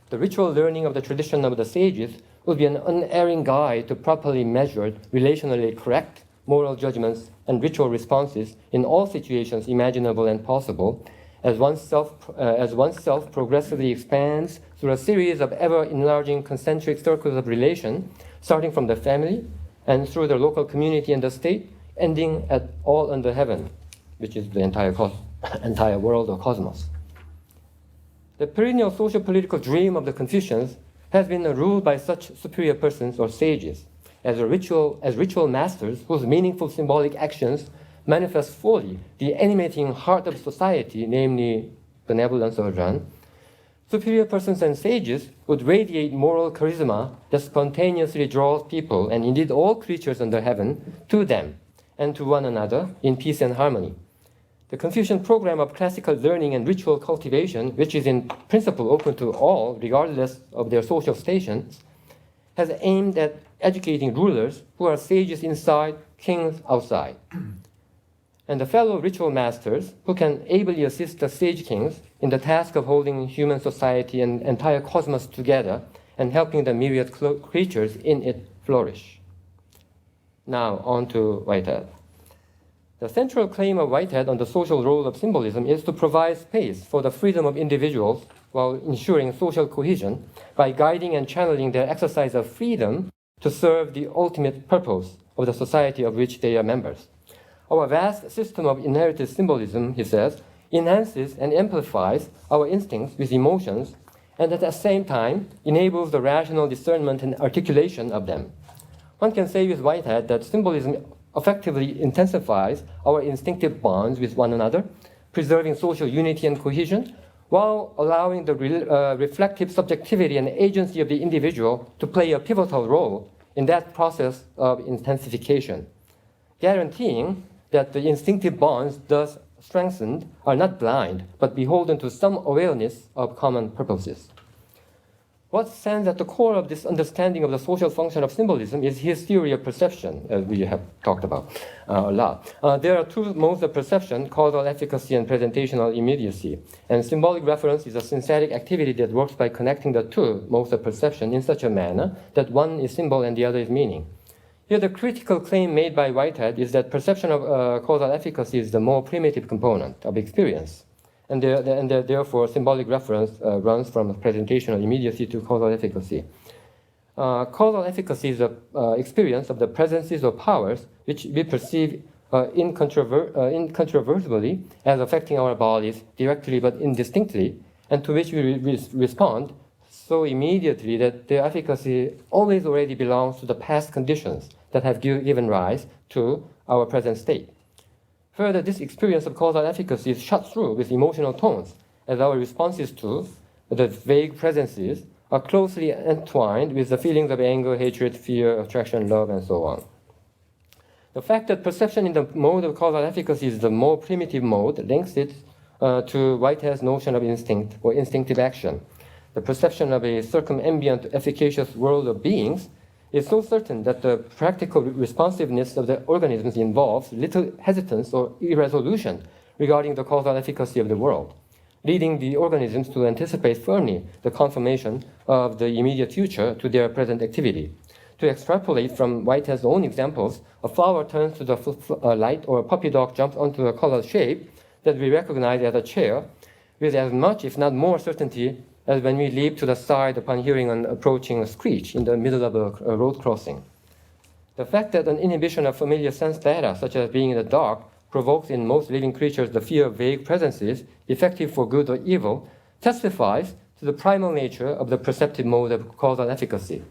The ritual learning of the tradition of the sages will be an unerring guide to properly measured, relationally correct moral judgments and ritual responses in all situations imaginable and possible, as oneself progressively expands through a series of ever-enlarging concentric circles of relation, starting from the family and through the local community and the state, ending at all under heaven, which is the entire world or cosmos. The perennial social-political dream of the Confucians has been ruled by such superior persons or sages as ritual masters whose meaningful symbolic actions manifest fully the animating heart of society, namely benevolence or Ran, superior persons and sages would radiate moral charisma that spontaneously draws people, and indeed all creatures under heaven, to them and to one another in peace and harmony. The Confucian program of classical learning and ritual cultivation, which is in principle open to all, regardless of their social stations, has aimed at educating rulers who are sages inside, kings outside. And the fellow ritual masters who can ably assist the sage kings in the task of holding human society and entire cosmos together and helping the myriad creatures in it flourish. Now, on to Whitehead. The central claim of Whitehead on the social role of symbolism is to provide space for the freedom of individuals while ensuring social cohesion by guiding and channeling their exercise of freedom to serve the ultimate purpose of the society of which they are members. Our vast system of inherited symbolism, he says, enhances and amplifies our instincts with emotions, and at the same time enables the rational discernment and articulation of them. One can say with Whitehead that symbolism effectively intensifies our instinctive bonds with one another, preserving social unity and cohesion, while allowing the reflective subjectivity and agency of the individual to play a pivotal role in that process of intensification, guaranteeing that the instinctive bonds thus strengthened are not blind, but beholden to some awareness of common purposes. What stands at the core of this understanding of the social function of symbolism is his theory of perception, as we have talked about a lot. There are two modes of perception, causal efficacy and presentational immediacy. And symbolic reference is a synthetic activity that works by connecting the two modes of perception in such a manner that one is symbol and the other is meaning. Here, the critical claim made by Whitehead is that perception of causal efficacy is the more primitive component of experience. And therefore, symbolic reference runs from presentational immediacy to causal efficacy. Causal efficacy is the experience of the presences or powers which we perceive incontrovertibly as affecting our bodies directly but indistinctly, and to which we respond so immediately that their efficacy always already belongs to the past conditions that have given rise to our present state. Further, this experience of causal efficacy is shot through with emotional tones, as our responses to the vague presences are closely entwined with the feelings of anger, hatred, fear, attraction, love, and so on. The fact that perception in the mode of causal efficacy is the more primitive mode links it to Whitehead's notion of instinct or instinctive action. The perception of a circumambient, efficacious world of beings is so certain that the practical responsiveness of the organisms involves little hesitance or irresolution regarding the causal efficacy of the world, leading the organisms to anticipate firmly the confirmation of the immediate future to their present activity. To extrapolate from Whitehead's own examples, a flower turns to the light or a puppy dog jumps onto a colored shape that we recognize as a chair with as much, if not more, certainty as when we leap to the side upon hearing an approaching screech in the middle of a road crossing. The fact that an inhibition of familiar sense data, such as being in the dark, provokes in most living creatures the fear of vague presences, effective for good or evil, testifies to the primal nature of the perceptive mode of causal efficacy.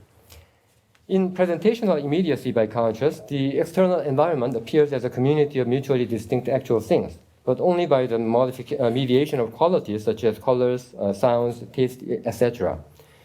In presentational immediacy, by contrast, the external environment appears as a community of mutually distinct actual things, but only by the mediation of qualities such as colors, sounds, taste, etc.,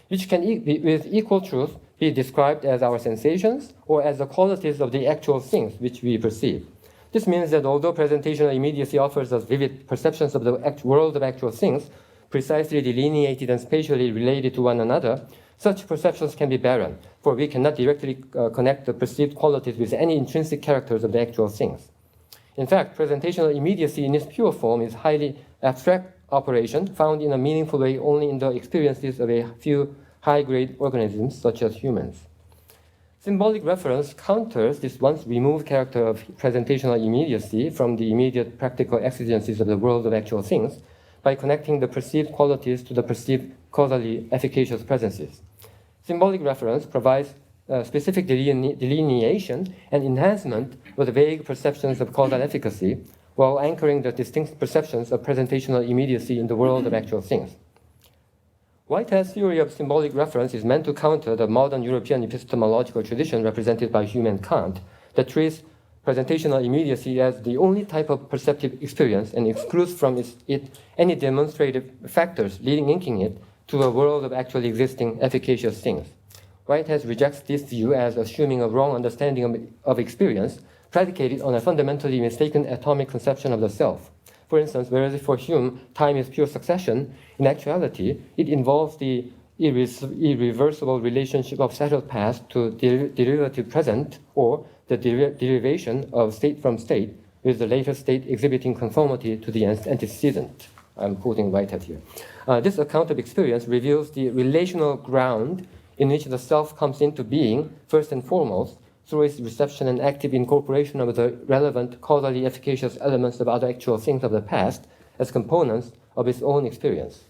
which can with equal truth be described as our sensations or as the qualities of the actual things which we perceive. This means that although presentational immediacy offers us vivid perceptions of the world of actual things, precisely delineated and spatially related to one another, such perceptions can be barren, for we cannot directly connect the perceived qualities with any intrinsic characters of the actual things. In fact, presentational immediacy in its pure form is a highly abstract operation found in a meaningful way only in the experiences of a few high-grade organisms such as humans. Symbolic reference counters this once removed character of presentational immediacy from the immediate practical exigencies of the world of actual things by connecting the perceived qualities to the perceived causally efficacious presences. Symbolic reference provides specific delineation and enhancement of the vague perceptions of causal efficacy, while anchoring the distinct perceptions of presentational immediacy in the world of actual things. Whitehead's theory of symbolic reference is meant to counter the modern European epistemological tradition represented by Hume and Kant that treats presentational immediacy as the only type of perceptive experience and excludes from it any demonstrative factors linking it to a world of actually existing efficacious things. Whitehead rejects this view as assuming a wrong understanding of experience predicated on a fundamentally mistaken atomic conception of the self. For instance, whereas for Hume, time is pure succession, in actuality, it involves the irreversible relationship of settled past to derivative present, or the derivation of state from state, with the later state exhibiting conformity to the antecedent. I'm quoting Whitehead here. This account of experience reveals the relational ground in which the self comes into being, first and foremost, through its reception and active incorporation of the relevant, causally efficacious elements of other actual things of the past as components of its own experience.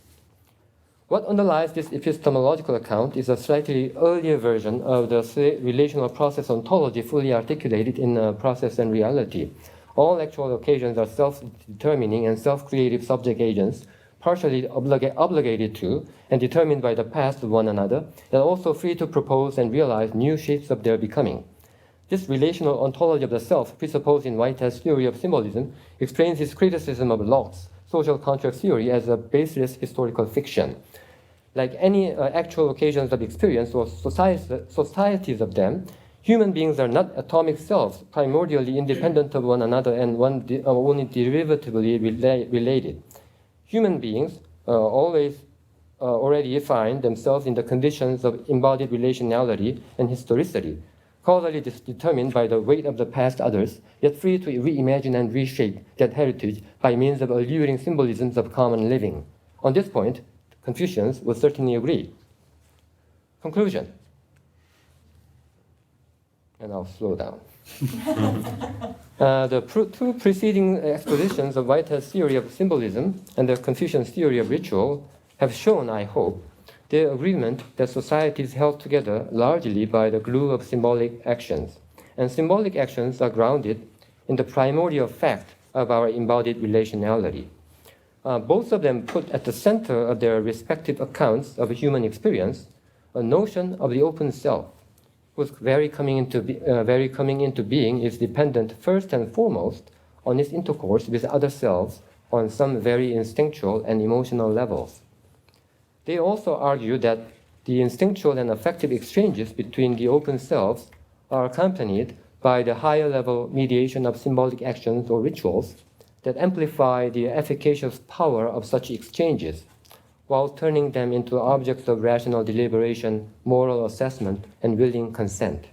What underlies this epistemological account is a slightly earlier version of the relational process ontology fully articulated in Process and Reality. All actual occasions are self-determining and self-creative subject agents, partially obligated to and determined by the past of one another, and also free to propose and realize new shapes of their becoming. This relational ontology of the self, presupposed in Whitehead's theory of symbolism, explains his criticism of Locke's social contract theory as a baseless historical fiction. Like any actual occasions of experience or societies of them, human beings are not atomic selves, primordially independent of one another and only derivatively related. Human beings already find themselves in the conditions of embodied relationality and historicity, causally determined by the weight of the past others, yet free to reimagine and reshape that heritage by means of alluring symbolisms of common living. On this point, Confucians would certainly agree. Conclusion. And I'll slow down. The two preceding expositions of Whitehead's theory of symbolism and the Confucian theory of ritual have shown, I hope, the agreement that society is held together largely by the glue of symbolic actions. And symbolic actions are grounded in the primordial fact of our embodied relationality. Both of them put at the center of their respective accounts of human experience a notion of the open self, whose very coming into being is dependent first and foremost on its intercourse with other selves on some very instinctual and emotional levels. They also argue that the instinctual and affective exchanges between the open selves are accompanied by the higher level mediation of symbolic actions or rituals that amplify the efficacious power of such exchanges, while turning them into objects of rational deliberation, moral assessment, and willing consent.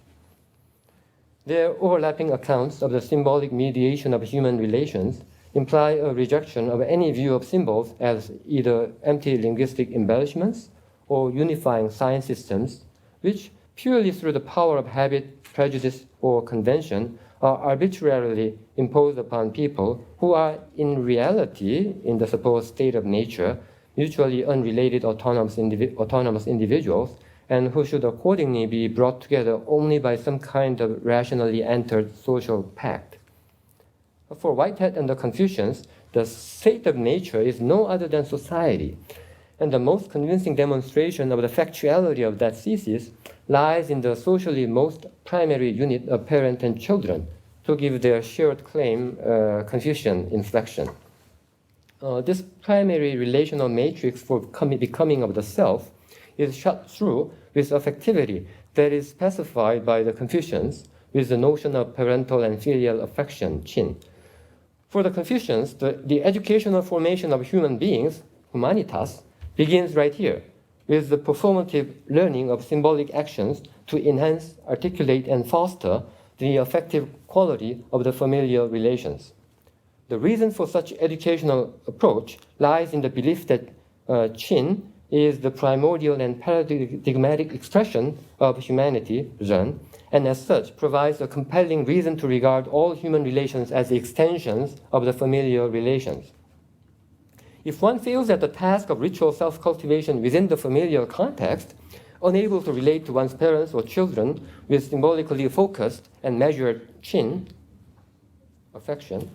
Their overlapping accounts of the symbolic mediation of human relations imply a rejection of any view of symbols as either empty linguistic embellishments or unifying sign systems, which, purely through the power of habit, prejudice, or convention, are arbitrarily imposed upon people who are in reality, in the supposed state of nature, mutually unrelated autonomous individuals, and who should accordingly be brought together only by some kind of rationally entered social pact. For Whitehead and the Confucians, the state of nature is no other than society, and the most convincing demonstration of the factuality of that thesis lies in the socially most primary unit of parent and children, to give their shared claim Confucian inflection. This primary relational matrix for becoming of the self is shot through with affectivity that is specified by the Confucians with the notion of parental and filial affection, qin. For the Confucians, the educational formation of human beings, humanitas, begins right here, with the performative learning of symbolic actions to enhance, articulate, and foster the affective quality of the familial relations. The reason for such educational approach lies in the belief that qin is the primordial and paradigmatic expression of humanity, Ren, and as such provides a compelling reason to regard all human relations as extensions of the familial relations. If one fails at the task of ritual self-cultivation within the familial context, unable to relate to one's parents or children with symbolically focused and measured qin, affection,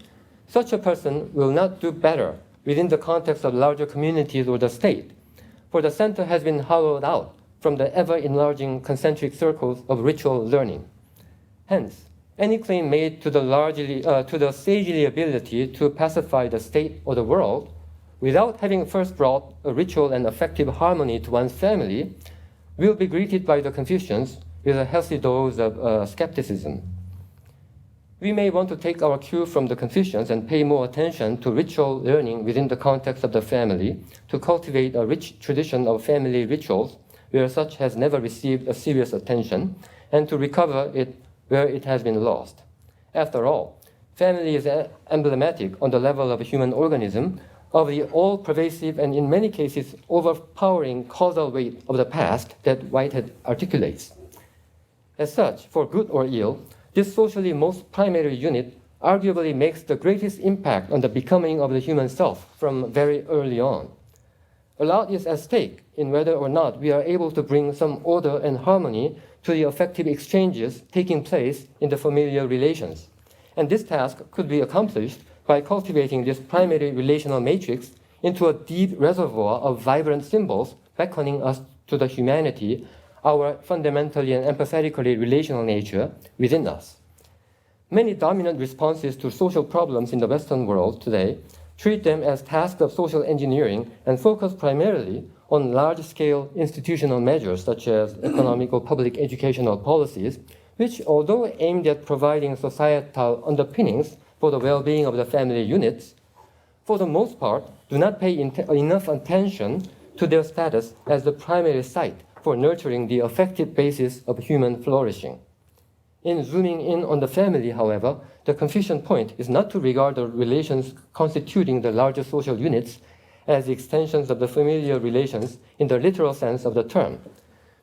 such a person will not do better within the context of larger communities or the state, for the center has been hollowed out from the ever-enlarging concentric circles of ritual learning. Hence, Any claim made to the sagely ability to pacify the state or the world without having first brought a ritual and affective harmony to one's family will be greeted by the Confucians with a healthy dose of skepticism. We may want to take our cue from the Confucians and pay more attention to ritual learning within the context of the family to cultivate a rich tradition of family rituals where such has never received a serious attention, and to recover it where it has been lost. After all, family is emblematic on the level of a human organism of the all-pervasive and in many cases overpowering causal weight of the past that Whitehead articulates. As such, for good or ill, this socially most primary unit arguably makes the greatest impact on the becoming of the human self from very early on. A lot is at stake in whether or not we are able to bring some order and harmony to the affective exchanges taking place in the familial relations. And this task could be accomplished by cultivating this primary relational matrix into a deep reservoir of vibrant symbols beckoning us to the humanity, our fundamentally and empathetically relational nature within us. Many dominant responses to social problems in the Western world today treat them as tasks of social engineering and focus primarily on large-scale institutional measures such as economic or public educational policies, which, although aimed at providing societal underpinnings for the well-being of the family units, for the most part, do not pay enough attention to their status as the primary site for nurturing the affective basis of human flourishing. In zooming in on the family, however, the Confucian point is not to regard the relations constituting the larger social units as extensions of the familial relations in the literal sense of the term,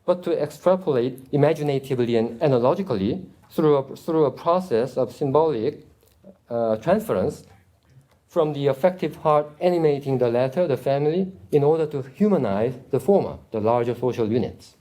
but to extrapolate imaginatively and analogically through a process of symbolic transference from the affective heart animating the latter, the family, in order to humanize the former, the larger social units.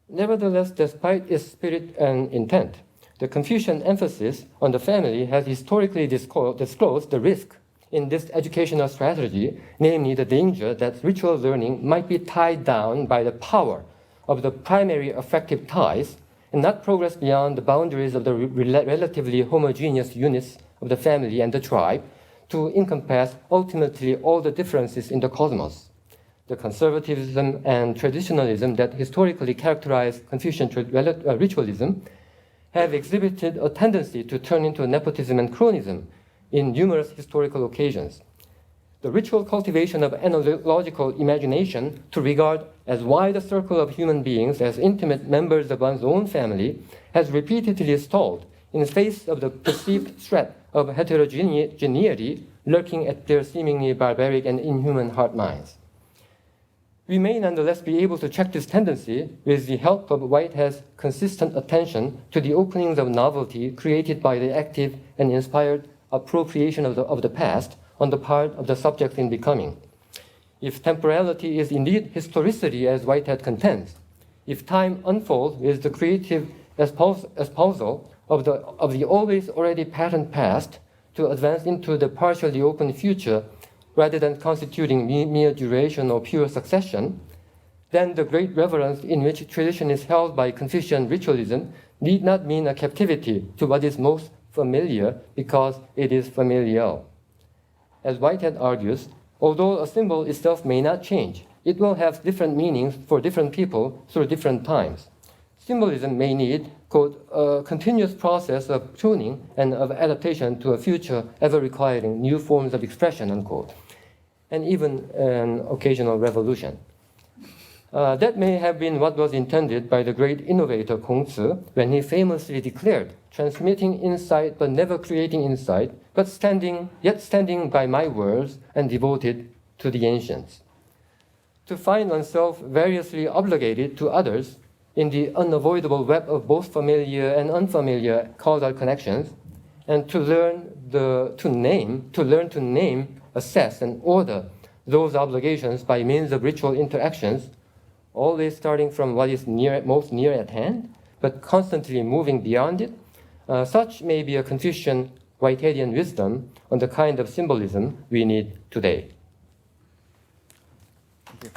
Nevertheless, despite its spirit and intent, the Confucian emphasis on the family has historically disclosed the risk in this educational strategy, namely the danger that ritual learning might be tied down by the power of the primary affective ties and not progress beyond the boundaries of the relatively homogeneous units of the family and the tribe to encompass ultimately all the differences in the cosmos. The conservatism and traditionalism that historically characterize Confucian ritualism have exhibited a tendency to turn into nepotism and cronyism in numerous historical occasions. The ritual cultivation of analogical imagination to regard as wide a circle of human beings as intimate members of one's own family has repeatedly stalled in the face of the perceived threat of heterogeneity lurking at their seemingly barbaric and inhuman heart minds. We may nonetheless be able to check this tendency with the help of Whitehead's consistent attention to the openings of novelty created by the active and inspired appropriation of the past on the part of the subject in becoming. If temporality is indeed historicity as Whitehead contends, if time unfolds with the creative espousal of the always already patterned past to advance into the partially open future rather than constituting mere duration or pure succession, then the great reverence in which tradition is held by Confucian ritualism need not mean a captivity to what is most familiar because it is familial. As Whitehead argues, although a symbol itself may not change, it will have different meanings for different people through different times. Symbolism may need, quote, a continuous process of tuning and of adaptation to a future ever requiring new forms of expression, unquote, and even an occasional revolution. That may have been what was intended by the great innovator Kongzi when he famously declared, transmitting insight but never creating insight, but yet standing by my words and devoted to the ancients. To find oneself variously obligated to others in the unavoidable web of both familiar and unfamiliar causal connections, and to learn to name, assess, and order those obligations by means of ritual interactions, always starting from what is most near at hand, but constantly moving beyond it. Such may be a Confucian Whiteheadian wisdom on the kind of symbolism we need today. Thank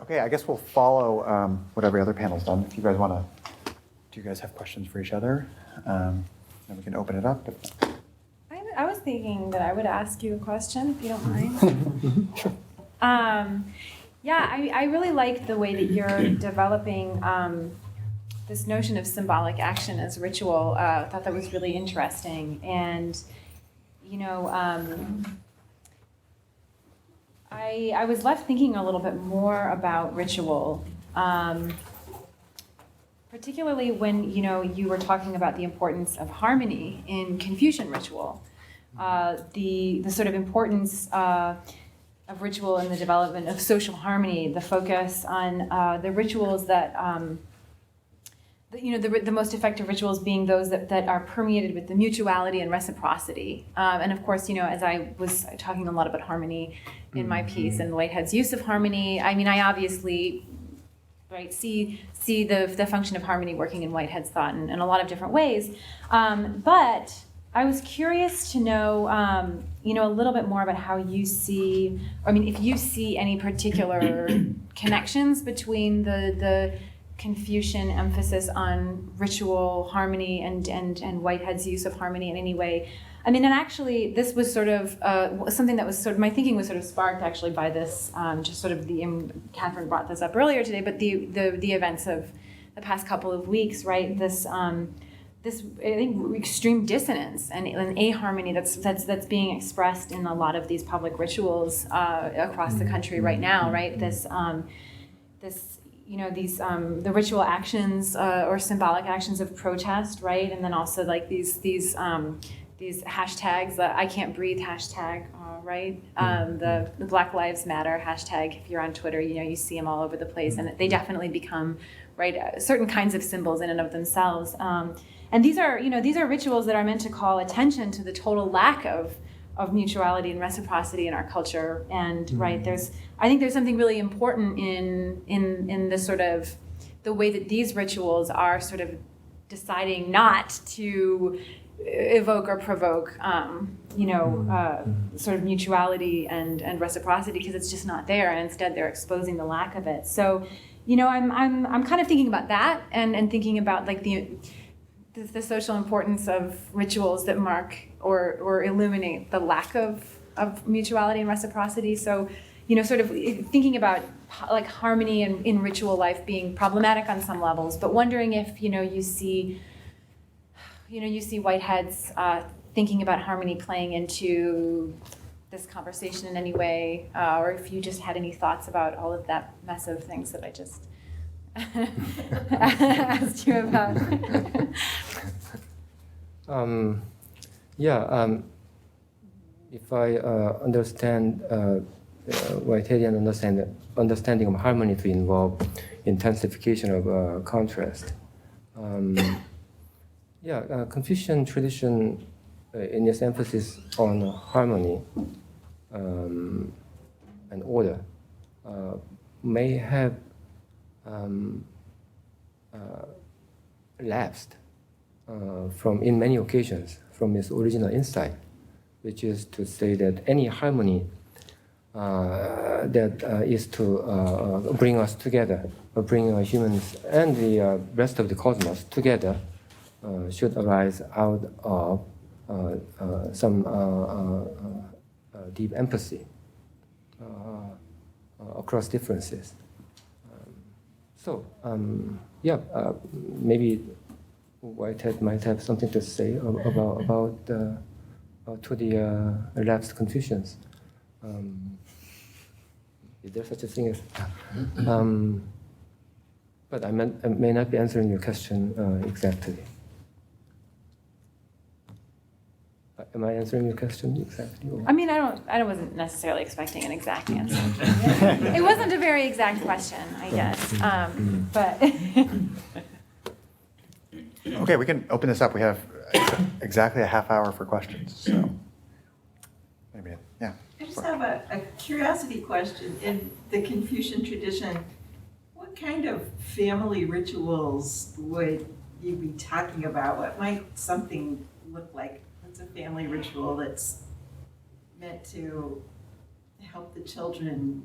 you. Okay, I guess we'll follow what every other panel's done. If you guys want to, do you guys have questions for each other? Then we can open it up. I was thinking that I would ask you a question, if you don't mind. Sure. Yeah, I really like the way that you're developing this notion of symbolic action as ritual. I thought that was really interesting. And, you know, I was left thinking a little bit more about ritual, particularly when, you know, you were talking about the importance of harmony in Confucian ritual. The sort of importance of ritual in the development of social harmony, the focus on the rituals that, the most effective rituals being those that are permeated with the mutuality and reciprocity. And of course, you know, as I was talking a lot about harmony in my piece and Whitehead's use of harmony, I mean, I obviously see the function of harmony working in Whitehead's thought in a lot of different ways. But I was curious to know, a little bit more about how you see, if you see any particular connections between the Confucian emphasis on ritual harmony and Whitehead's use of harmony in any way. I mean, and actually, this was sort of something that was sort of, my thinking was sort of sparked actually by this, Catherine brought this up earlier today, but the events of the past couple of weeks, right? This I think extreme dissonance and aharmony that's being expressed in a lot of these public rituals across the country right now, right? the ritual actions or symbolic actions of protest, right? And then also like these hashtags, the I can't breathe hashtag, right? The Black Lives Matter hashtag, if you're on Twitter, you see them all over the place, and they definitely become, right, certain kinds of symbols in and of themselves. And these are rituals that are meant to call attention to the total lack of mutuality and reciprocity in our culture. And right, I think there's something really important in the sort of the way that these rituals are sort of deciding not to evoke or provoke, sort of mutuality and reciprocity, because it's just not there, and instead they're exposing the lack of it. So, I'm kind of thinking about that and thinking about like the social importance of rituals that mark or illuminate the lack of mutuality and reciprocity. So, sort of thinking about like harmony in ritual life being problematic on some levels, but wondering if, you see Whitehead's thinking about harmony playing into this conversation in any way, or if you just had any thoughts about all of that mess of things that I just asked you about. If I understand Whiteheadian understanding of harmony to involve intensification of contrast. Confucian tradition, in its emphasis on harmony and order, may have lapsed in many occasions from its original insight, which is to say that any harmony that is to bring us together, bring humans and the rest of the cosmos together, should arise out of some deep empathy across differences. Maybe Whitehead might have something to say about to the relapsed Confucians. Is there such a thing as? But I may not be answering your question exactly. Am I answering your question exactly? Or? I mean, I wasn't necessarily expecting an exact answer. It wasn't a very exact question, I guess. But Okay, we can open this up. We have exactly a half hour for questions. So maybe, yeah. I just have a curiosity question. In the Confucian tradition, what kind of family rituals would you be talking about? What might something look like? What's a family ritual that's meant to help the children,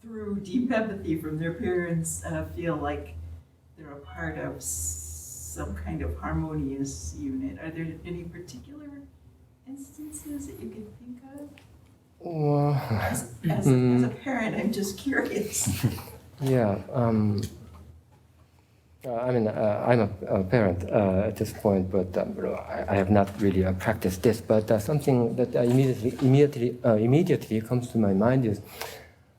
through deep empathy from their parents, feel like they're a part of some kind of harmonious unit. Are there any particular instances that you can think of? Well, As a parent, I'm just curious. yeah. I mean, I'm a parent at this point, but I have not really practiced this. But something that immediately comes to my mind is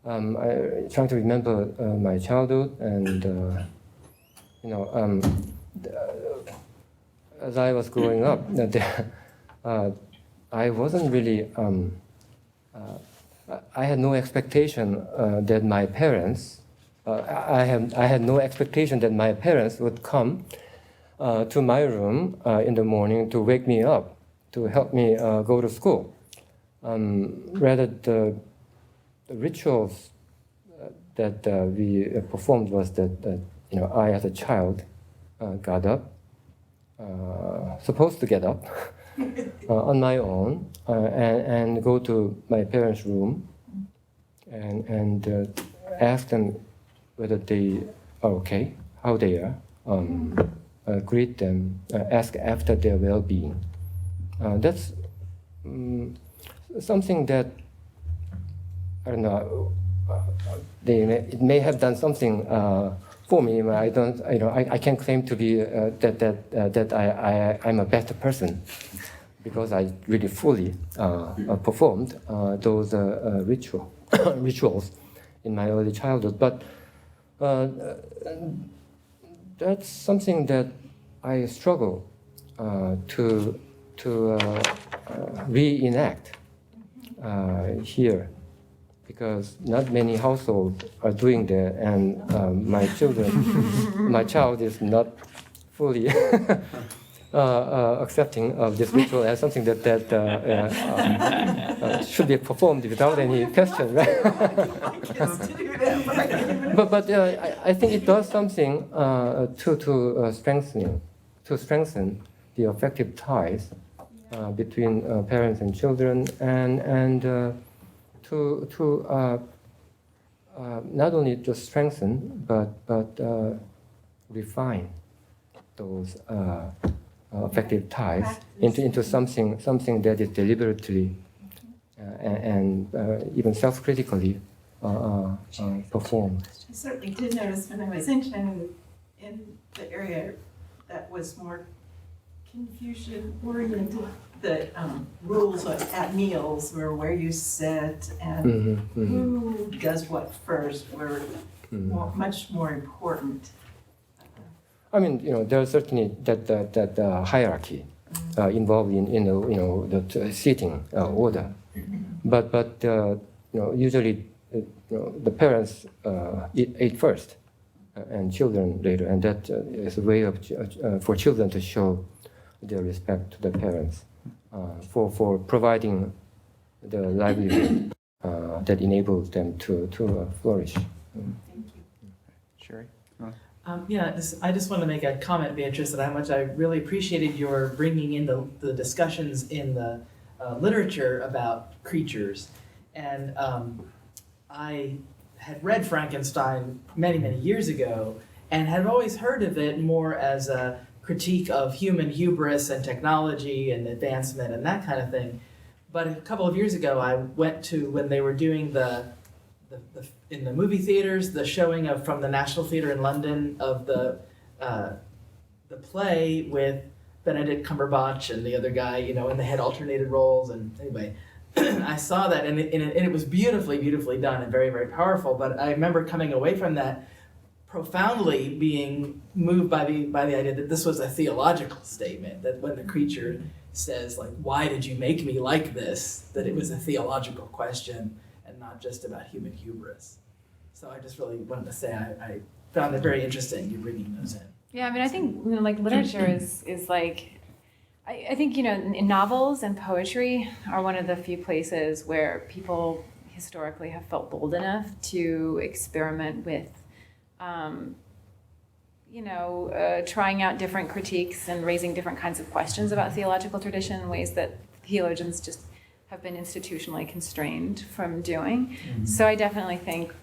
trying to remember my childhood, and as I was growing up, I wasn't really. I had no expectation that my parents. I had no expectation that my parents would come to my room in the morning to wake me up, to help me go to school. Rather, the rituals that we performed was that I, as a child, got up, supposed to get up on my own and go to my parents' room and ask them whether they are okay, how they are, greet them, ask after their well-being. That's something that, I don't know, it may have done something for me. I don't, I can't claim to be that I'm a better person, because I really fully performed those rituals in my early childhood. But that's something that I struggle to reenact here, because not many households are doing that, and my child is not fully accepting of this ritual as something that should be performed without any question, right? But I think it does something to strengthen the affective ties between parents and children, and to not only just strengthen but refine those affective ties into something that is deliberately and even self-critically performed. I certainly did notice when I was in the area that was more Confucian-oriented, the rules at meals were where you sit and who does what first were much more important. I mean, there is certainly that hierarchy involved in the seating order, but usually the parents ate first and children later, and that is a way for children to show their respect to the parents for providing the livelihood that enables them to flourish. Thank you. Sherry? I just want to make a comment, Beatrice, that how much I really appreciated your bringing in the discussions in the literature about creatures. And I had read Frankenstein many, many years ago and had always heard of it more as a critique of human hubris and technology and advancement and that kind of thing. But a couple of years ago, I went to, when they were doing in the movie theaters, the showing from the National Theatre in London of the play with Benedict Cumberbatch and the other guy, and they had alternated roles. And anyway, I saw that, and it was beautifully, beautifully done and very, very powerful. But I remember coming away from that profoundly being moved by the idea that this was a theological statement, that when the creature says, like, why did you make me like this, that it was a theological question and not just about human hubris. So I just really wanted to say I found it very interesting, you bringing those in. Yeah, I mean, I think literature is like, I think in novels and poetry are one of the few places where people historically have felt bold enough to experiment with, trying out different critiques and raising different kinds of questions about theological tradition in ways that theologians just have been institutionally constrained from doing. So I definitely think,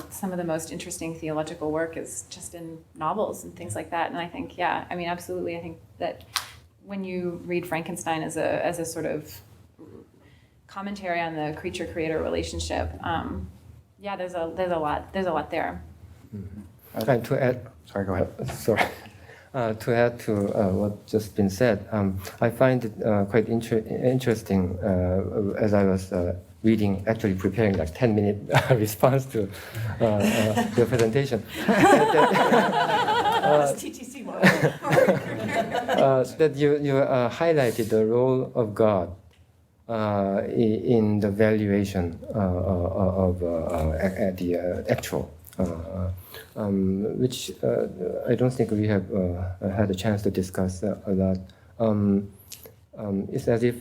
some of the most interesting theological work is just in novels and things like that. And I think, absolutely. I think that when you read Frankenstein as a sort of commentary on the creature-creator relationship, there's a lot there. And to add, Sorry, go ahead. sorry, to add to what just been said, I find it quite interesting as I was reading, actually preparing like 10-minute response to the presentation. TTC one. That you highlighted the role of God in the valuation of the actual, which I don't think we have had a chance to discuss a lot. It's as if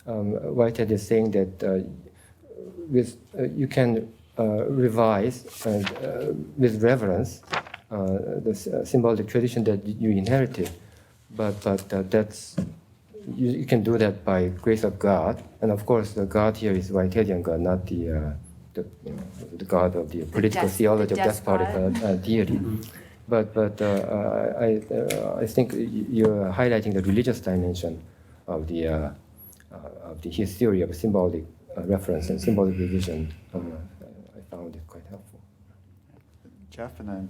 Whitehead is saying that you can revise with reverence the symbolic tradition that you inherited, but that's you can do that by grace of God, and of course the God here is Whiteheadian God, not the God of the political theology of despotic deity. But I think you're highlighting the religious dimension of his theory of symbolic reference and symbolic revision. I found it quite helpful. Jeff, and then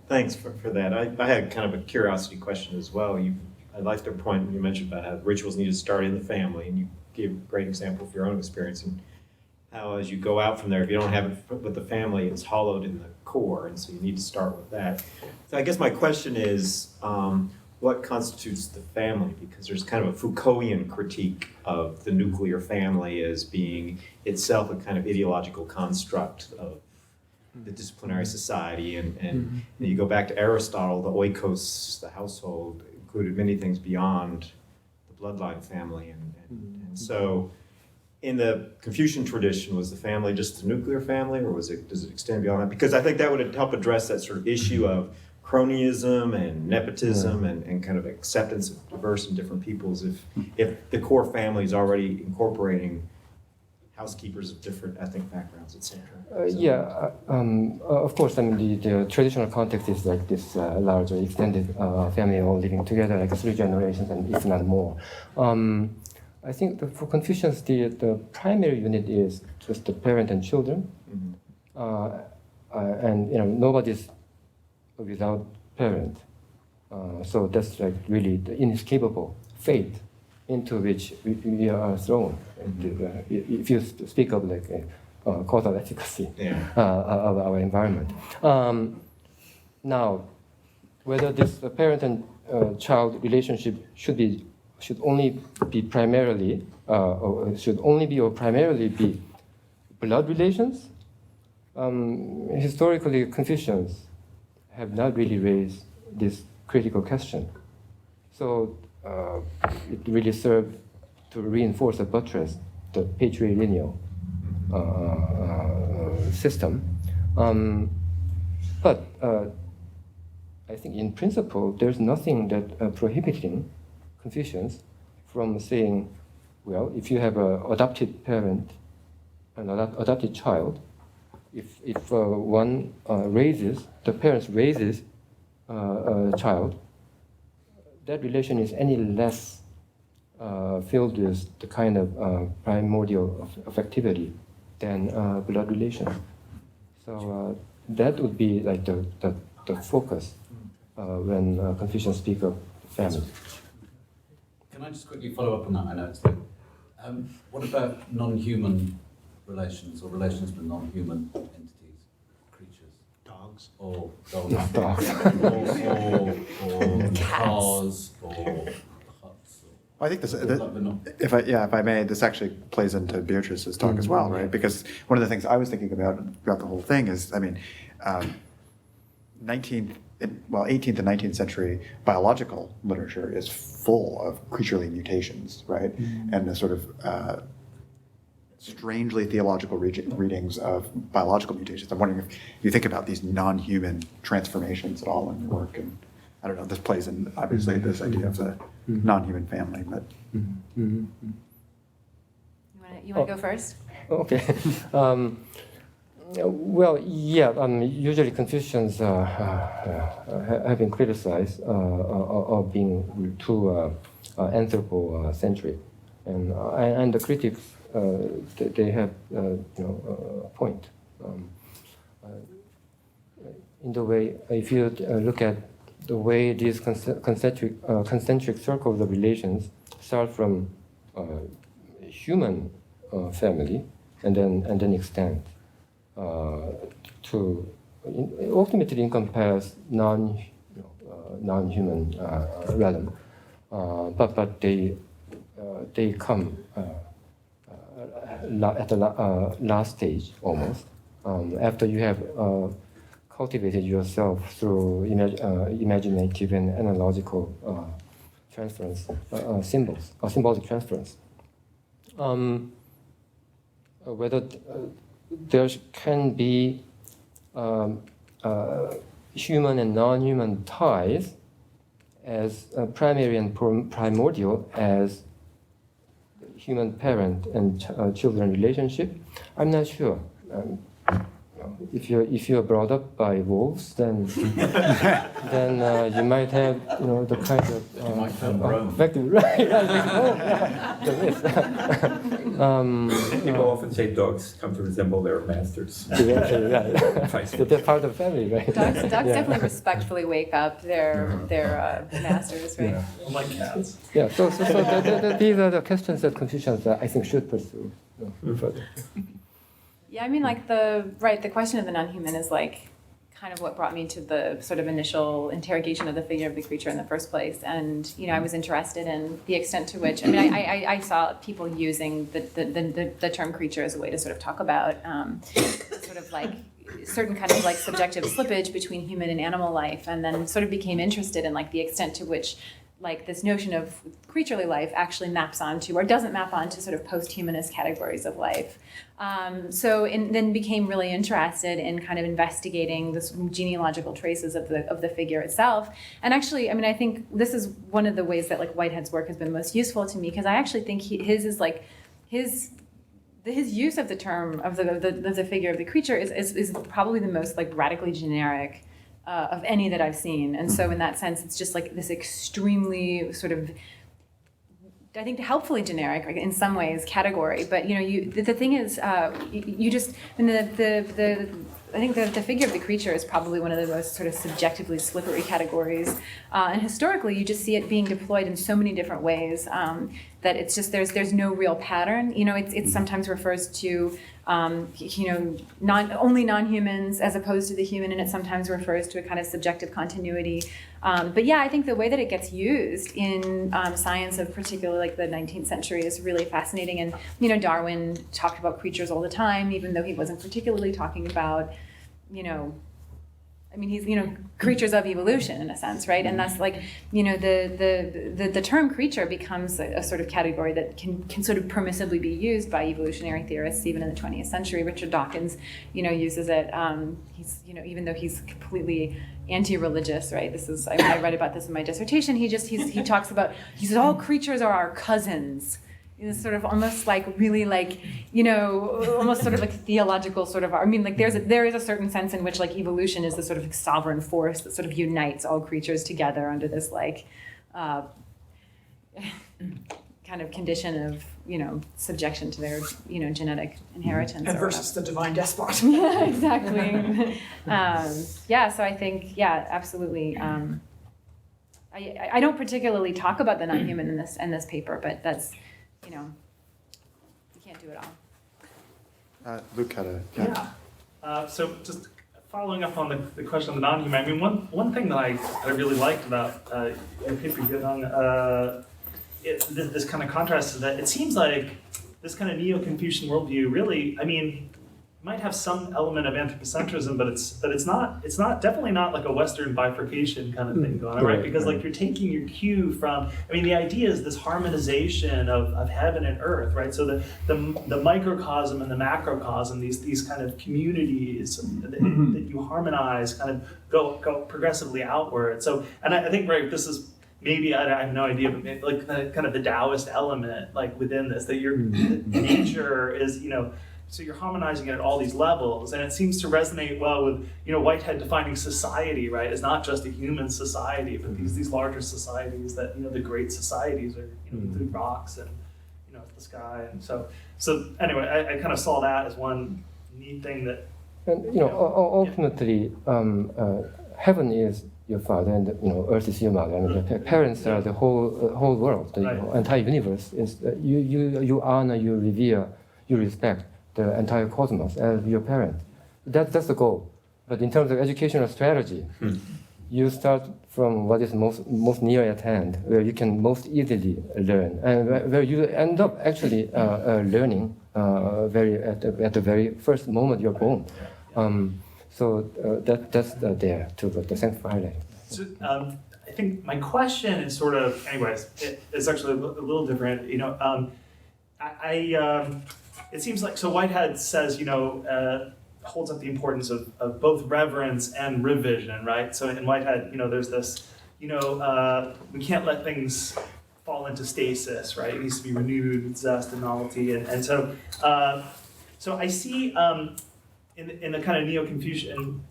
Thanks for that. I had kind of a curiosity question as well. I liked the point you mentioned about how rituals need to start in the family, and you gave a great example of your own experience and how as you go out from there, if you don't have it with the family, it's hollowed in the core, and so you need to start with that. So I guess my question is, what constitutes the family? Because there's kind of a Foucaultian critique of the nuclear family as being itself a kind of ideological construct of the disciplinary society, and you go back to Aristotle, the oikos, the household, included many things beyond the bloodline family, and so in the Confucian tradition, was the family just the nuclear family, or does it extend beyond that? Because I think that would help address that sort of issue of cronyism and nepotism and kind of acceptance of diverse and different peoples if the core family is already incorporating housekeepers of different ethnic backgrounds, etc. Of course, I mean, the traditional context is like this larger extended family all living together, like 3 generations, and if not more. I think for Confucians, the primary unit is just the parent and children, and nobody's without parent. So that's like really the inescapable fate into which we are thrown. If you speak of like a causal efficacy of our environment. Now, whether this parent and child relationship should only be primarily or primarily be blood relations, historically Confucians have not really raised this critical question. So it really served to reinforce or buttress the patrilineal system. But I think in principle, there's nothing that prohibiting Confucians from saying, well, if you have an adopted parent, an adopted child, if one the parents raises a child, that relation is any less filled with the kind of primordial affectivity than blood relation. So that would be like the focus when Confucians speak of family. Can I just quickly follow up on that? I know it's late. What about non-human relations or relations with non-human entities, creatures? Dogs. Or dogs. Dogs. or cars or huts. I think this, if I may, this actually plays into Beatrice's talk as well, right? Because one of the things I was thinking about the whole thing is, I mean, 18th and 19th century biological literature is full of creaturely mutations, right? And the sort of strangely theological readings of biological mutations. I'm wondering if you think about these non-human transformations at all in your work, and I don't know, this plays in, obviously, this idea of the non-human family, but... You want to go first? Okay. Well, yeah. Usually Confucians have been criticized of being too anthropocentric, and the critics they have a point. In the way, if you look at the way these concentric circles of relations start from human family and then extend to ultimately encompass non-human realm, but they come at the last stage almost after you have cultivated yourself through imaginative and analogical transference, symbols or symbolic transference. Whether there can be human and non-human ties as primary and primordial as human parent and children relationship, I'm not sure. If you're brought up by wolves, then then you might have the kind of You might turn Rome. effective right. People often say dogs come to resemble their masters. Eventually, right. So they're part of the family, right? Dogs definitely respectfully wake up their masters, right? Unlike cats. Yeah. So these are the questions that Confucians I think should pursue further. Yeah, I mean, like the question of the non-human is like kind of what brought me to the sort of initial interrogation of the figure of the creature in the first place. And I was interested in the extent to which I saw people using the term creature as a way to sort of talk about sort of like certain kind of like subjective slippage between human and animal life, and then sort of became interested in like the extent to which like this notion of creaturely life actually maps onto or doesn't map onto sort of post-humanist categories of life. Then became really interested in kind of investigating the genealogical traces of the figure itself. And actually, I mean, I think this is one of the ways that like Whitehead's work has been most useful to me, because I actually think his is like his use of the term of the figure of the creature is probably the most like radically generic of any that I've seen. And so in that sense, it's just like this extremely sort of, I think, helpfully generic in some ways category. But the thing is, you just, and I think the figure of the creature is probably one of the most sort of subjectively slippery categories. And historically, you just see it being deployed in so many different ways that it's just there's no real pattern. It sometimes refers to only non-humans as opposed to the human, and it sometimes refers to a kind of subjective continuity. But yeah, I think the way that it gets used in science of particularly like the 19th century is really fascinating. And Darwin talked about creatures all the time, even though he wasn't particularly talking about he's creatures of evolution in a sense, right? And that's like the term creature becomes a sort of category that can sort of permissibly be used by evolutionary theorists even in the 20th century. Richard Dawkins uses it. He's even though he's completely anti-religious, right? I read about this in my dissertation. He talks about, he says all creatures are our cousins. It's sort of almost like really like, almost sort of like theological sort of, there is a certain sense in which like evolution is the sort of sovereign force that sort of unites all creatures together under this like kind of condition of, subjection to their, genetic inheritance. And versus the divine despot. Yeah, exactly. So I think, absolutely. I don't particularly talk about the non-human in this paper, but that's, you can't do it all. Luke had So just following up on the question of the non-human, I mean, one thing that I really liked about your paper, Hyo-Dong, this kind of contrast is that it seems like this kind of neo-Confucian worldview really, might have some element of anthropocentrism, but it's definitely not like a Western bifurcation kind of thing going on, right? Because like you're taking your cue from, the idea is this harmonization of heaven and earth, right? So the microcosm and the macrocosm, these kind of communities that you harmonize, kind of go progressively outward. So, and I think, right, this is, maybe I have no idea, but maybe like the kind of the Taoist element like within this, that your nature is, so you're harmonizing it at all these levels, and it seems to resonate well with, Whitehead defining society, right, as not just a human society, but these larger societies that, the great societies are, through rocks and, the sky. And so anyway, I kind of saw that as one neat thing that. And ultimately, heaven is your father, and earth is your mother. I mean, the parents are the whole world. The entire universe is you honor, you revere, you respect the entire cosmos as your parent. That's the goal. But in terms of educational strategy, you start from what is most near at hand, where you can most easily learn, and where you end up actually learning at the very first moment you're born. That's there too. But thanks for highlighting. So I think my question is sort of, anyways, it's actually a little different. It seems like, so Whitehead says, holds up the importance of both reverence and revision, right? So in Whitehead, there's this, we can't let things fall into stasis, right? It needs to be renewed with zest and novelty. And so I see in the kind of Neo-Confucian,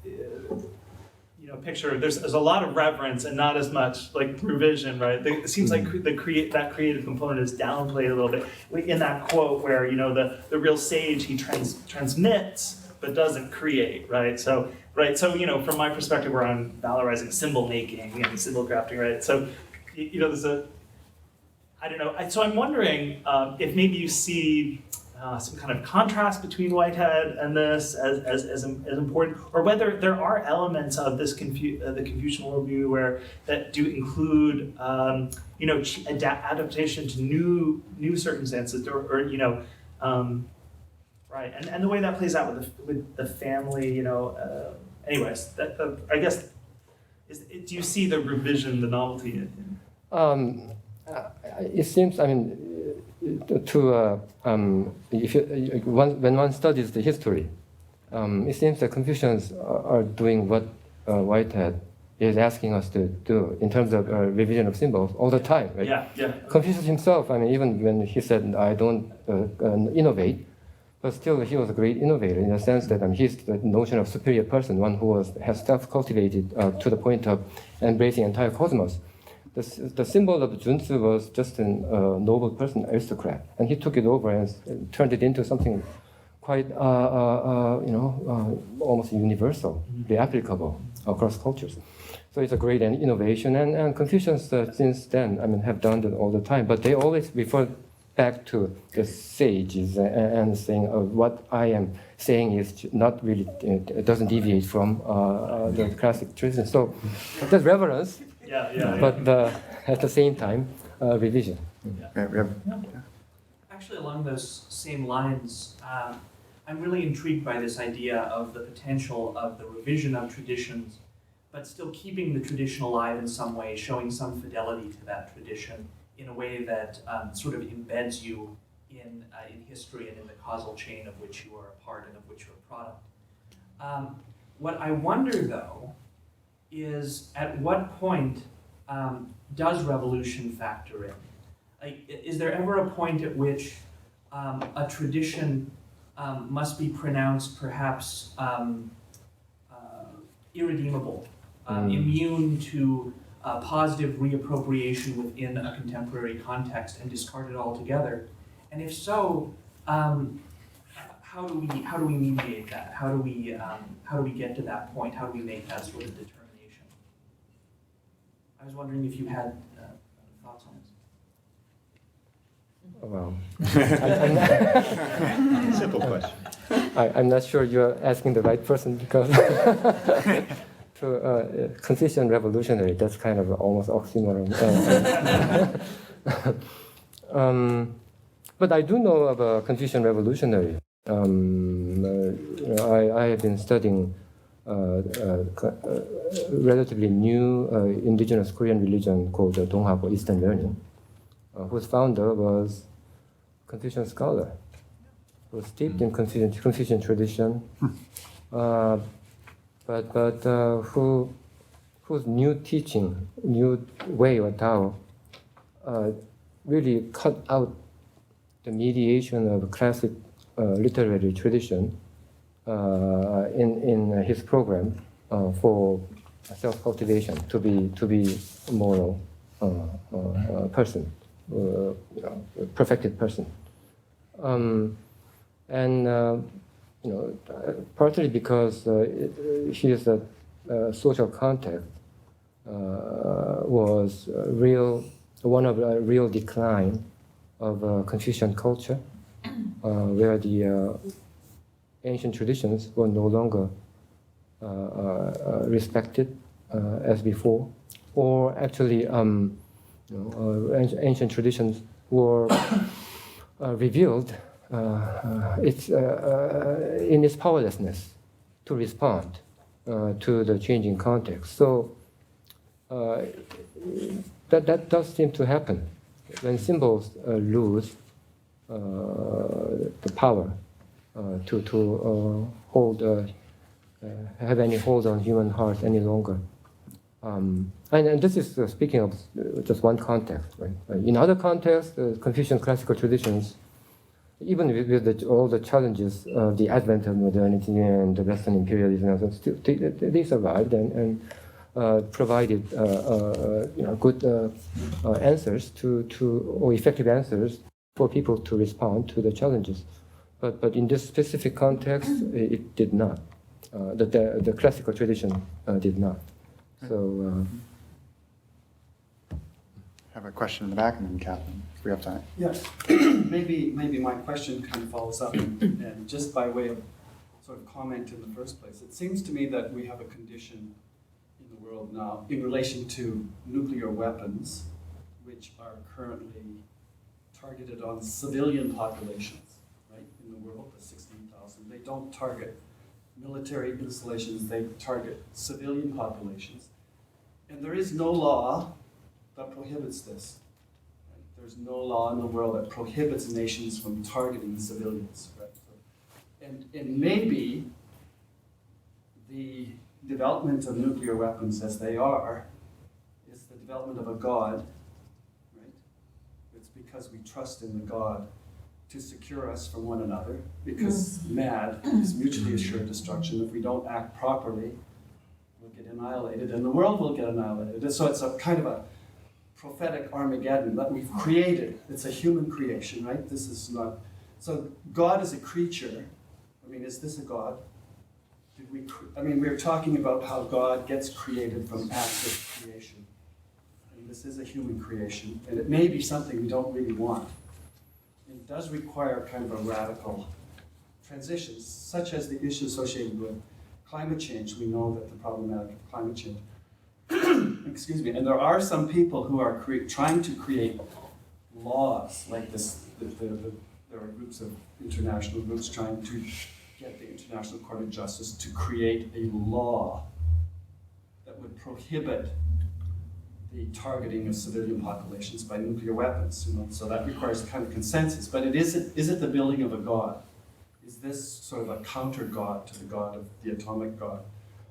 picture, there's a lot of reverence and not as much like revision, right? It seems like that creative component is downplayed a little bit in that quote where the real sage, he transmits but doesn't create, right? So from my perspective, we're on valorizing symbol making and symbol crafting, right? So there's I don't know. So I'm wondering if maybe you see some kind of contrast between Whitehead and this as important, or whether there are elements of this the Confucian worldview that do include adaptation to new circumstances, or right, and the way that plays out with the family, anyways, I guess do you see the revision, the novelty in? It seems, when one studies the history, it seems that Confucians are doing what Whitehead is asking us to do in terms of revision of symbols all the time, right? Yeah. Confucius himself, even when he said, I don't innovate, but still he was a great innovator in the sense that he's the notion of superior person, one who has self-cultivated to the point of embracing entire cosmos. The symbol of Junzi was just a noble person, aristocrat, and he took it over and turned it into something quite, almost universal, applicable across cultures. So it's a great innovation, and Confucians since then, have done that all the time. But they always refer back to the sages and saying what I am saying is not really, it doesn't deviate from the classic tradition. So there's reverence. But at the same time, revision. Actually, along those same lines, I'm really intrigued by this idea of the potential of the revision of traditions, but still keeping the tradition alive in some way, showing some fidelity to that tradition in a way that sort of embeds you in history and in the causal chain of which you are a part and of which you're a product. What I wonder, though, is at what point does revolution factor in? Is there ever a point at which a tradition must be pronounced perhaps irredeemable, immune to positive reappropriation within a contemporary context and discarded altogether? And if so, how do we mediate that? How do we get to that point? How do we make that sort of determination? I was wondering if you had thoughts on this. Well, simple question. I'm not sure you're asking the right person because to Confucian revolutionary, that's kind of almost oxymoron. But I do know of a Confucian revolutionary. I have been studying relatively new indigenous Korean religion called the Donghak, or Eastern Learning, whose founder was Confucian scholar, who was steeped in Confucian tradition, but who whose new teaching, new way or Tao, really cut out the mediation of classic literary tradition in his program for self-cultivation to be a moral person, a perfected person, partly because his social context was one of a real decline of Confucian culture, where the ancient traditions were no longer respected as before, or actually, ancient traditions were revealed in its powerlessness to respond to the changing context. So that does seem to happen when symbols lose the power to have any hold on human hearts any longer. And this is speaking of just one context, right? In other contexts, Confucian classical traditions, even with all the challenges of the advent of modernity and the Western imperialism, still they survived and provided good answers or effective answers for people to respond to the challenges. But in this specific context, it did not. The classical tradition did not. So. I have a question in the back, and then Catherine, if we have time. Yes, maybe my question kind of follows up, and just by way of sort of comment in the first place, it seems to me that we have a condition in the world now in relation to nuclear weapons, which are currently targeted on civilian populations, right, in the world, the 16,000. They don't target military installations, they target civilian populations. And there is no law that prohibits this. Right? There's no law in the world that prohibits nations from targeting civilians. Right? And maybe the development of nuclear weapons as they are is the development of a God. Right? It's because we trust in the God to secure us from one another, because MAD is mutually assured destruction. If we don't act properly, we'll get annihilated, and the world will get annihilated. So it's a kind of a prophetic Armageddon that we've created. It's a human creation, right? This is not. So God is a creature. I mean, is this a God? We're talking about how God gets created from active creation. And this is a human creation, and it may be something we don't really want. It does require kind of a radical transition, such as the issue associated with climate change. We know that the problematic of climate change. Excuse me. And there are some people who are trying to create laws like this. There are international groups trying to get the International Court of Justice to create a law that would prohibit the targeting of civilian populations by nuclear weapons. So that requires a kind of consensus. But is it the building of a God? Is this sort of a counter God to the God of the atomic God?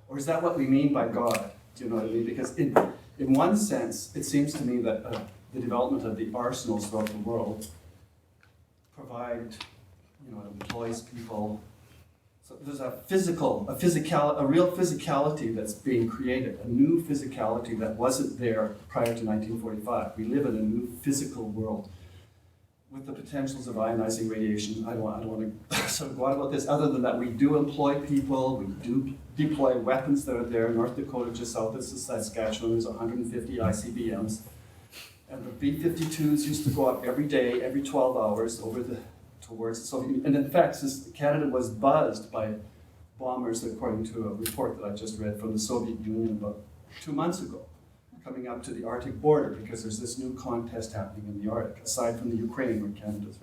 Or is that what we mean by God? Do you know what I mean? Because in one sense, it seems to me that the development of the arsenals throughout the world provide, it employs people. So there's a real physicality that's being created, a new physicality that wasn't there prior to 1945. We live in a new physical world with the potentials of ionizing radiation. I don't want to sort of go on about this, other than that we do employ people, we do deploy weapons that are there. North Dakota, just south of Saskatchewan, there's 150 ICBMs. And the B-52s used to go up every day, every 12 hours towards the Soviet Union. And in fact, Canada was buzzed by bombers, according to a report that I just read from the Soviet Union about 2 months ago, coming up to the Arctic border, because there's this new contest happening in the Arctic, aside from the Ukraine, where Canada's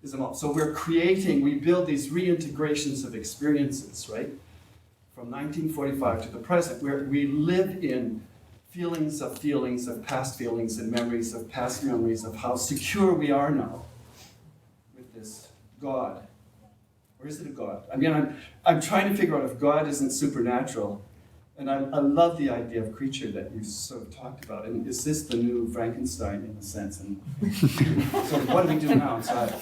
is involved. So we build these reintegrations of experiences, right? From 1945 to the present, where we live in feelings of past feelings and memories of past memories of how secure we are now with this God. Or is it a God? I mean, I'm trying to figure out if God isn't supernatural, And I love the idea of creature that you sort of talked about. And is this the new Frankenstein in a sense? And so what do we do now inside?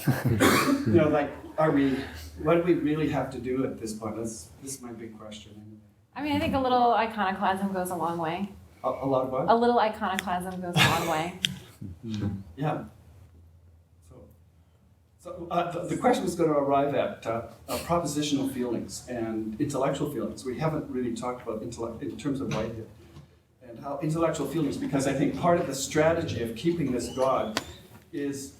You know, like, what do we really have to do at this point? This is my big question. I mean, I think a little iconoclasm goes a long way. A lot of what? A little iconoclasm goes a long way. Yeah. So the question was going to arrive at propositional feelings and intellectual feelings. We haven't really talked about intellect in terms of Whitehead and how intellectual feelings, because I think part of the strategy of keeping this God is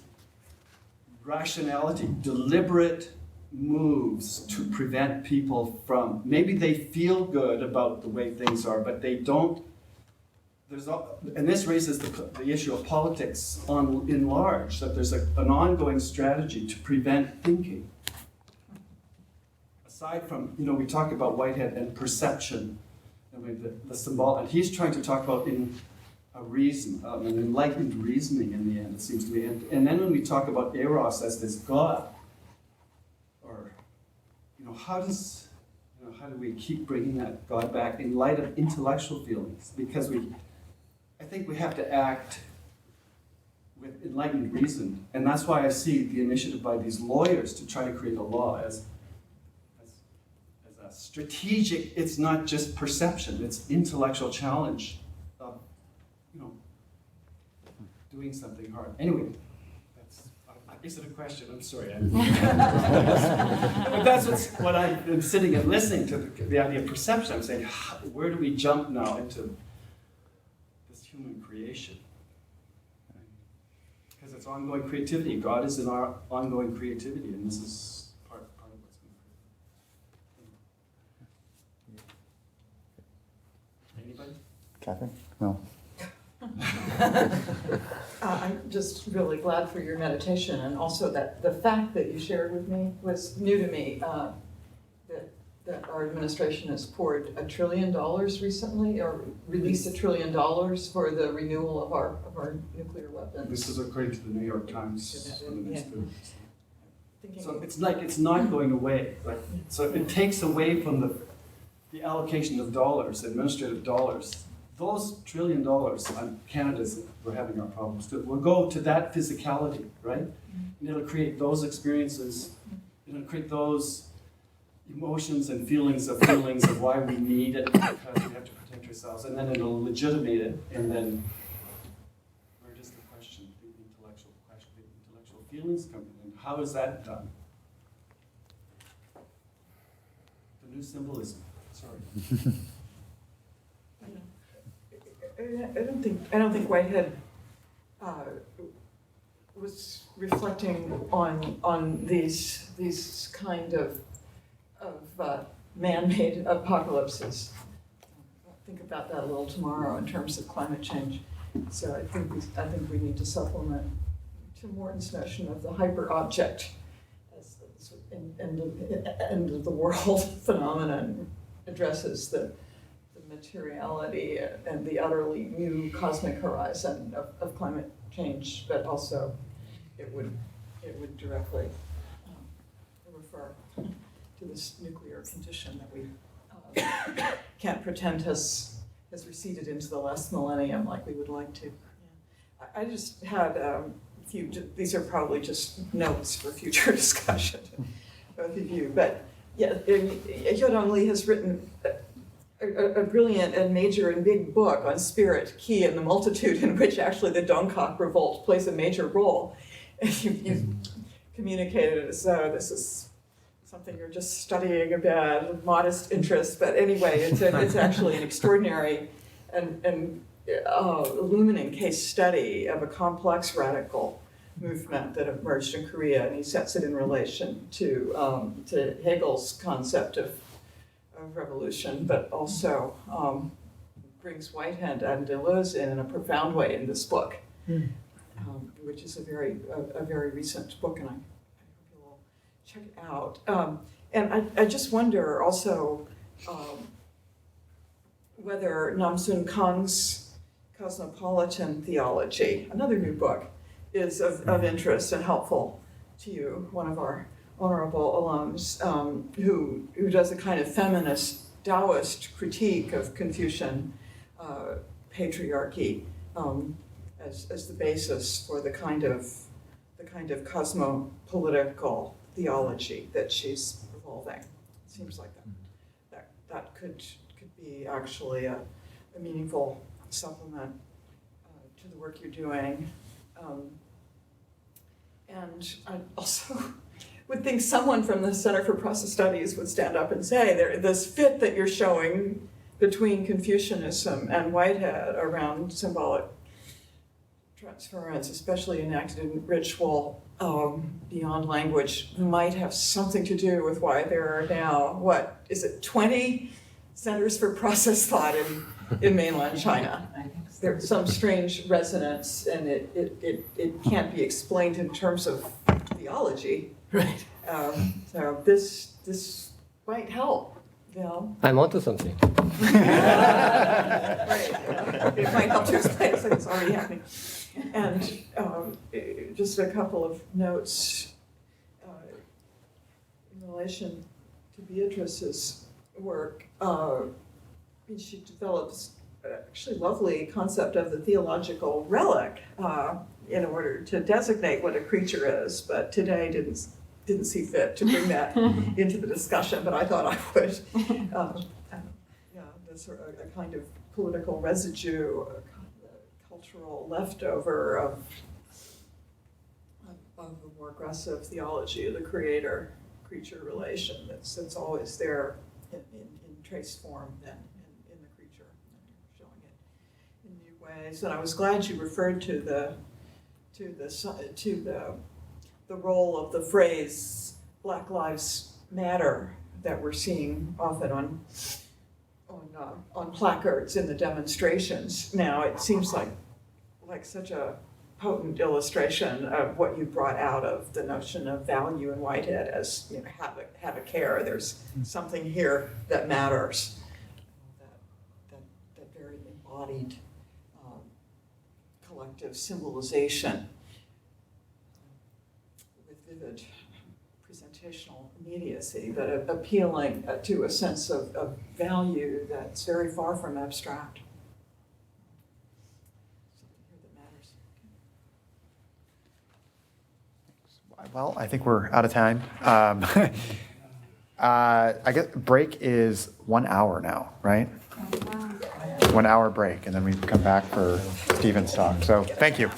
rationality, deliberate moves to prevent people from, maybe they feel good about the way things are, but they don't. And this raises the issue of politics in large, that there's an ongoing strategy to prevent thinking. Aside from, we talk about Whitehead and perception, the symbol, and he's trying to talk about an enlightened reasoning in the end, it seems to me. And then when we talk about Eros as this God, or, how do we keep bringing that God back in light of intellectual feelings? Because I think we have to act with enlightened reason. And that's why I see the initiative by these lawyers to try to create a law as a strategic, it's not just perception, it's intellectual challenge of, doing something hard. Anyway, is it a question? I'm sorry. But that's what I've been sitting and listening to, the idea of perception. I'm saying, where do we jump now into human creation? Because it's ongoing creativity. God is in our ongoing creativity, and this is part of what's going to Anybody? Catherine? No. I'm just really glad for your meditation, and also that the fact that you shared with me was new to me, that our administration has poured $1 trillion recently, or released $1 trillion for the renewal of our nuclear weapons. This is according to the New York Times. Yeah. So it's like it's not going away. So it takes away from the allocation of dollars, administrative dollars. Those $1 trillion on Canada's, we're having our problems too, will go to that physicality, right? And it'll create those experiences, it'll create those emotions and feelings of why we need it, because we have to protect ourselves, and then it'll legitimate it, and then where does the question, the intellectual feelings come in, and how is that done? The new symbolism, sorry. I don't think Whitehead was reflecting on these kind of man-made apocalypses. I'll think about that a little tomorrow in terms of climate change. So I think we need to supplement Tim Morton's notion of the hyper-object as end of the world phenomenon addresses the materiality and the utterly new cosmic horizon of climate change, but also it would directly refer to this nuclear condition that we can't pretend has receded into the last millennium like we would like to. Yeah. I just had a few, these are probably just notes for future discussion, both of you, but yeah, Hyo-Dong Lee has written a brilliant and major and big book on spirit, ki, and the multitude, in which actually the Dongkok revolt plays a major role. And you communicated it as though this is something you're just studying about, modest interest, but anyway, it's actually an extraordinary and illuminating case study of a complex radical movement that emerged in Korea, and he sets it in relation to Hegel's concept of revolution, but also brings Whitehead and Deleuze in a profound way in this book, which is a very recent book, and I hope you'll check it out. And I just wonder also whether Nam-Sun Kang's Cosmopolitan Theology, another new book, is of interest and helpful to you, one of our honorable alums, who does a kind of feminist Taoist critique of Confucian patriarchy as the basis for the kind of cosmopolitical theology that she's evolving. It seems like that could be actually a meaningful supplement to the work you're doing. And I also would think someone from the Center for Process Studies would stand up and say, this fit that you're showing between Confucianism and Whitehead around symbolic transference, especially enacted in ritual beyond language, might have something to do with why there are now, 20 centers for process thought in mainland China. There's some strange resonance, and it can't be explained in terms of theology. Right. So this might help. I'm onto something. Right. It might help to explain something that's already happening. And just a couple of notes in relation to Beatrice's work. She develops actually lovely concept of the theological relic in order to designate what a creature is, but today didn't see fit to bring that into the discussion, but I thought I would. There's sort of a kind of political residue, a cultural leftover of the more aggressive theology of the creator-creature relation that's always there in trace form then in the creature, and showing it in new ways. And I was glad you referred to the role of the phrase Black Lives Matter that we're seeing often on placards in the demonstrations. Now it seems like such a potent illustration of what you brought out of the notion of value in Whitehead as have a care. There's something here that matters. That very embodied collective symbolization with vivid presentational immediacy, but appealing to a sense of value that's very far from abstract. Well, I think we're out of time. I guess break is 1 hour now, right? 1 hour break, and then we come back for Stephen's talk. So thank you.